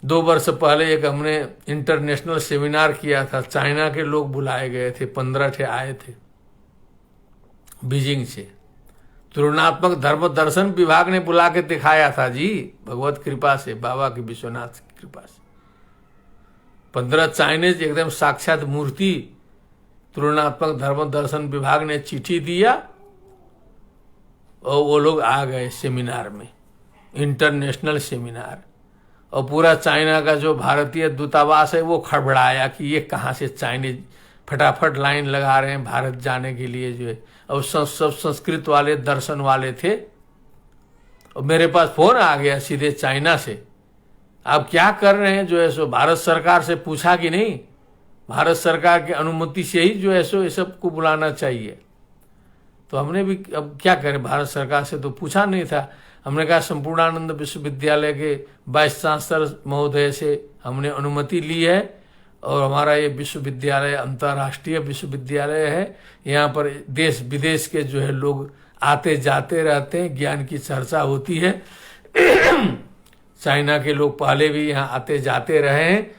2 वर्ष पहले एक हमने इंटरनेशनल सेमिनार किया था, चाइना के लोग बुलाए गए थे, 15 ठे आए थे बीजिंग से। तुलनात्मक धर्म दर्शन विभाग ने बुला के दिखाया था जी, भगवत कृपा से, बाबा की विश्वनाथ की कृपा से। 15 चाइनीज एकदम साक्षात मूर्ति, तुलनात्मक धर्म दर्शन विभाग ने चिट्ठी दिया और वो लोग आ गए सेमिनार में, इंटरनेशनल सेमिनार। और पूरा चाइना का जो भारतीय दूतावास है वो खड़बड़ाया कि ये कहाँ से चाइनीज फटाफट लाइन लगा रहे हैं भारत जाने के लिए। जो है और सब संस्कृत वाले, दर्शन वाले थे। और मेरे पास फोन आ गया सीधे चाइना से, आप क्या कर रहे हैं? जो है सो भारत सरकार से पूछा कि नहीं? भारत सरकार की अनुमति से ही जो है सो ये सबको बुलाना चाहिए। तो हमने भी अब क्या करें, भारत सरकार से तो पूछा नहीं था। हमने कहा संपूर्णानंद विश्वविद्यालय के वाइस चांसलर महोदय से हमने अनुमति ली है और हमारा ये विश्वविद्यालय अंतर्राष्ट्रीय विश्वविद्यालय है। यहाँ पर देश विदेश के जो है लोग आते जाते रहते हैं, ज्ञान की चर्चा होती है। चाइना के लोग पहले भी यहाँ आते जाते रहे हैं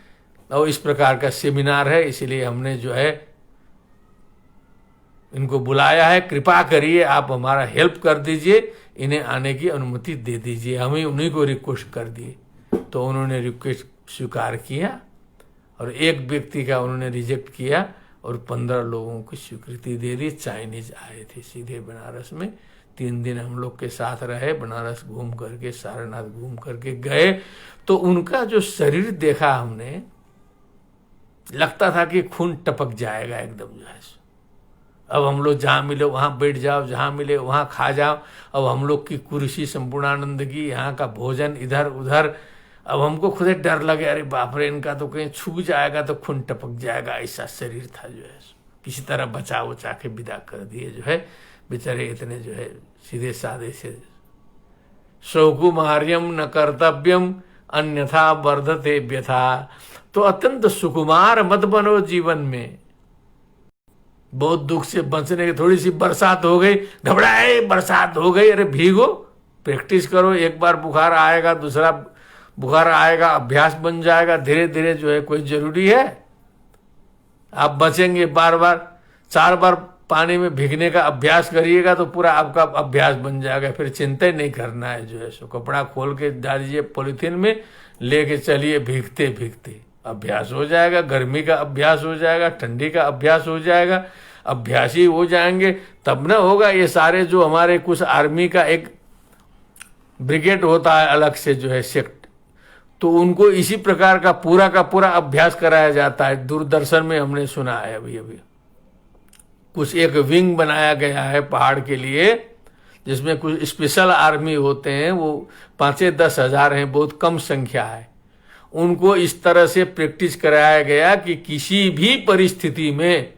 और इस प्रकार का सेमिनार है, इसीलिए हमने जो है इनको बुलाया है। कृपा करिए आप हमारा हेल्प कर दीजिए, इन्हें आने की अनुमति दे दीजिए। हमें उन्हीं को रिक्वेस्ट कर दिए, तो उन्होंने रिक्वेस्ट स्वीकार किया और एक व्यक्ति का उन्होंने रिजेक्ट किया और 15 लोगों को स्वीकृति दे दी। चाइनीज आए थे सीधे बनारस में, 3 दिन हम लोग के साथ रहे, बनारस घूम करके, सारनाथ घूम करके गए। तो उनका जो शरीर देखा हमने, लगता था कि खून टपक जाएगा एकदम। जो है अब हम लोग जहाँ मिले वहाँ बैठ जाओ, जहाँ मिले वहाँ खा जाओ। अब हम लोग की कुर्सी संपूर्णानंद की, यहाँ का भोजन इधर उधर। अब हमको खुद डर लगे, अरे बाप रे, इनका तो कहीं छू जाएगा तो खून टपक जाएगा, ऐसा शरीर था। जो है किसी तरह बचा उचा के विदा कर दिए। जो है बेचारे इतने जो है सीधे साधे से। सौकुमार्यम न कर्तव्यम अन्यथा वर्धते व्यथा, तो अत्यंत सुकुमार मत बनो जीवन में। बहुत दुख से बचने की, थोड़ी सी बरसात हो गई, घबराए, बरसात हो गई, अरे भीगो, प्रैक्टिस करो। एक बार बुखार आएगा, दूसरा बुखार आएगा, अभ्यास बन जाएगा धीरे धीरे। जो है कोई जरूरी है? आप बचेंगे बार बार, 4 बार पानी में भीगने का अभ्यास करिएगा तो पूरा आपका अभ्यास बन जाएगा। फिर चिंता ही नहीं करना है। जो है सो कपड़ा खोल के डालिए पॉलिथीन में, लेके चलिए, भीगते भीगते अभ्यास हो जाएगा। गर्मी का अभ्यास हो जाएगा, ठंडी का अभ्यास हो जाएगा। अभ्यासी हो जाएंगे तब ना होगा ये सारे। जो हमारे कुछ आर्मी का एक ब्रिगेड होता है अलग से, जो है सेक्ट, तो उनको इसी प्रकार का पूरा अभ्यास कराया जाता है। दूरदर्शन में हमने सुना है अभी कुछ एक विंग बनाया गया है पहाड़ के लिए, जिसमें कुछ स्पेशल आर्मी होते हैं, वो 5-10 हजार हैं, बहुत कम संख्या है। उनको इस तरह से प्रैक्टिस कराया गया कि किसी भी परिस्थिति में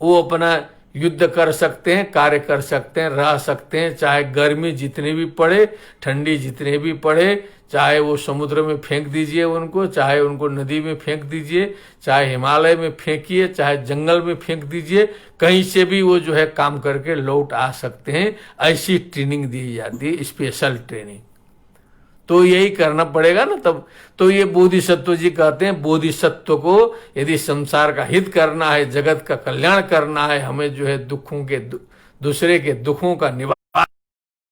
वो अपना युद्ध कर सकते हैं, कार्य कर सकते हैं, रह सकते हैं। चाहे गर्मी जितनी भी पड़े, ठंडी जितनी भी पड़े, चाहे वो समुद्र में फेंक दीजिए उनको, चाहे उनको नदी में फेंक दीजिए, चाहे हिमालय में फेंकिए, चाहे जंगल में फेंक दीजिए, कहीं से भी वो जो है काम करके लौट आ सकते हैं। ऐसी ट्रेनिंग दी जाती है, स्पेशल ट्रेनिंग। तो यही करना पड़ेगा ना तब। तो ये बोधिसत्व जी कहते हैं, बोधिसत्व को यदि संसार का हित करना है, जगत का कल्याण करना है, हमें जो है दुखों के, दूसरे के दुखों का निवारण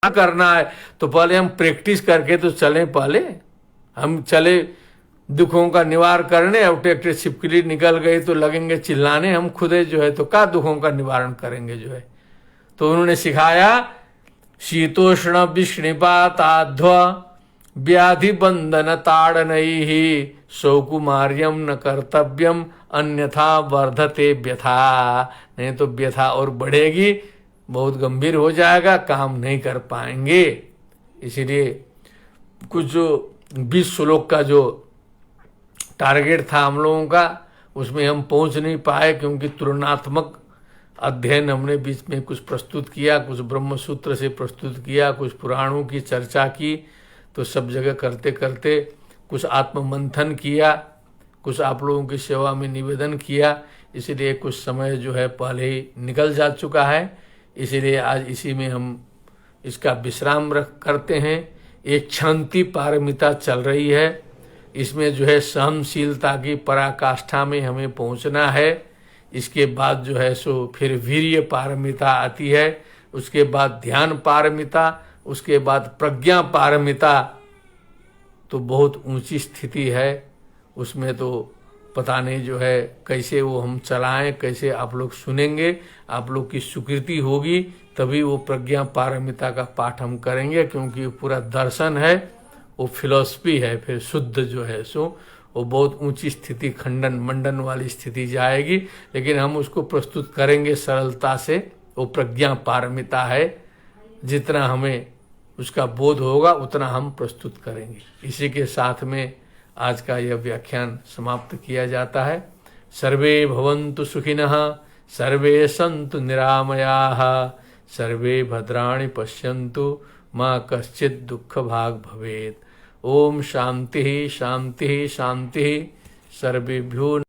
करना है, तो पहले हम प्रैक्टिस करके तो चलें। पहले हम चले, दुखों का निवारण करने, अब ट्रैक्टर छिपकली निकल गई तो लगेंगे चिल्लाने, हम खुदे जो है तो क्या दुखों का निवारण करेंगे जो है। तो उन्होंने सिखाया शीतोष्ण विष्णिपाताध्व व्याधि बंधन ताड़नैः सौकुमार्यम न कर्तव्यम अन्यथा वर्धते व्यथा, नहीं तो व्यथा और बढ़ेगी, बहुत गंभीर हो जाएगा, काम नहीं कर पाएंगे। इसीलिए कुछ जो 20 श्लोक का जो टारगेट था हम लोगों का, उसमें हम पहुंच नहीं पाए, क्योंकि तुलनात्मक अध्ययन हमने बीच में कुछ प्रस्तुत किया, कुछ ब्रह्म सूत्र से प्रस्तुत किया, कुछ पुराणों की चर्चा की, तो सब जगह करते करते कुछ आत्ममंथन किया, कुछ आप लोगों की सेवा में निवेदन किया, इसलिए कुछ समय जो है पहले ही निकल जा चुका है। इसीलिए आज इसी में हम इसका विश्राम करते हैं। एक क्षांति पारमिता चल रही है, इसमें जो है सहनशीलता की पराकाष्ठा में हमें पहुंचना है। इसके बाद जो है सो फिर वीर्य पारमिता आती है, उसके बाद ध्यान पारमिता, उसके बाद प्रज्ञा पारमिता। तो बहुत ऊंची स्थिति है, उसमें तो पता नहीं जो है कैसे वो हम चलाएं, कैसे आप लोग सुनेंगे, आप लोग की स्वीकृति होगी तभी वो प्रज्ञा पारमिता का पाठ हम करेंगे, क्योंकि पूरा दर्शन है, वो फिलॉसफी है, फिर शुद्ध जो है सो वो बहुत ऊंची स्थिति, खंडन मंडन वाली स्थिति जाएगी, लेकिन हम उसको प्रस्तुत करेंगे सरलता से। वो प्रज्ञा पारमिता है, जितना हमें उसका बोध होगा उतना हम प्रस्तुत करेंगे। इसी के साथ में आज का यह व्याख्यान समाप्त किया जाता है। सर्वे भवन्तु सुखिनः, सर्वे सन्तु निरामयाः, सर्वे भद्राणि पश्यन्तु, मा कश्चित् दुःख भाग् भवेत्। ओम शांति शांति शांति। सर्वेभ्यो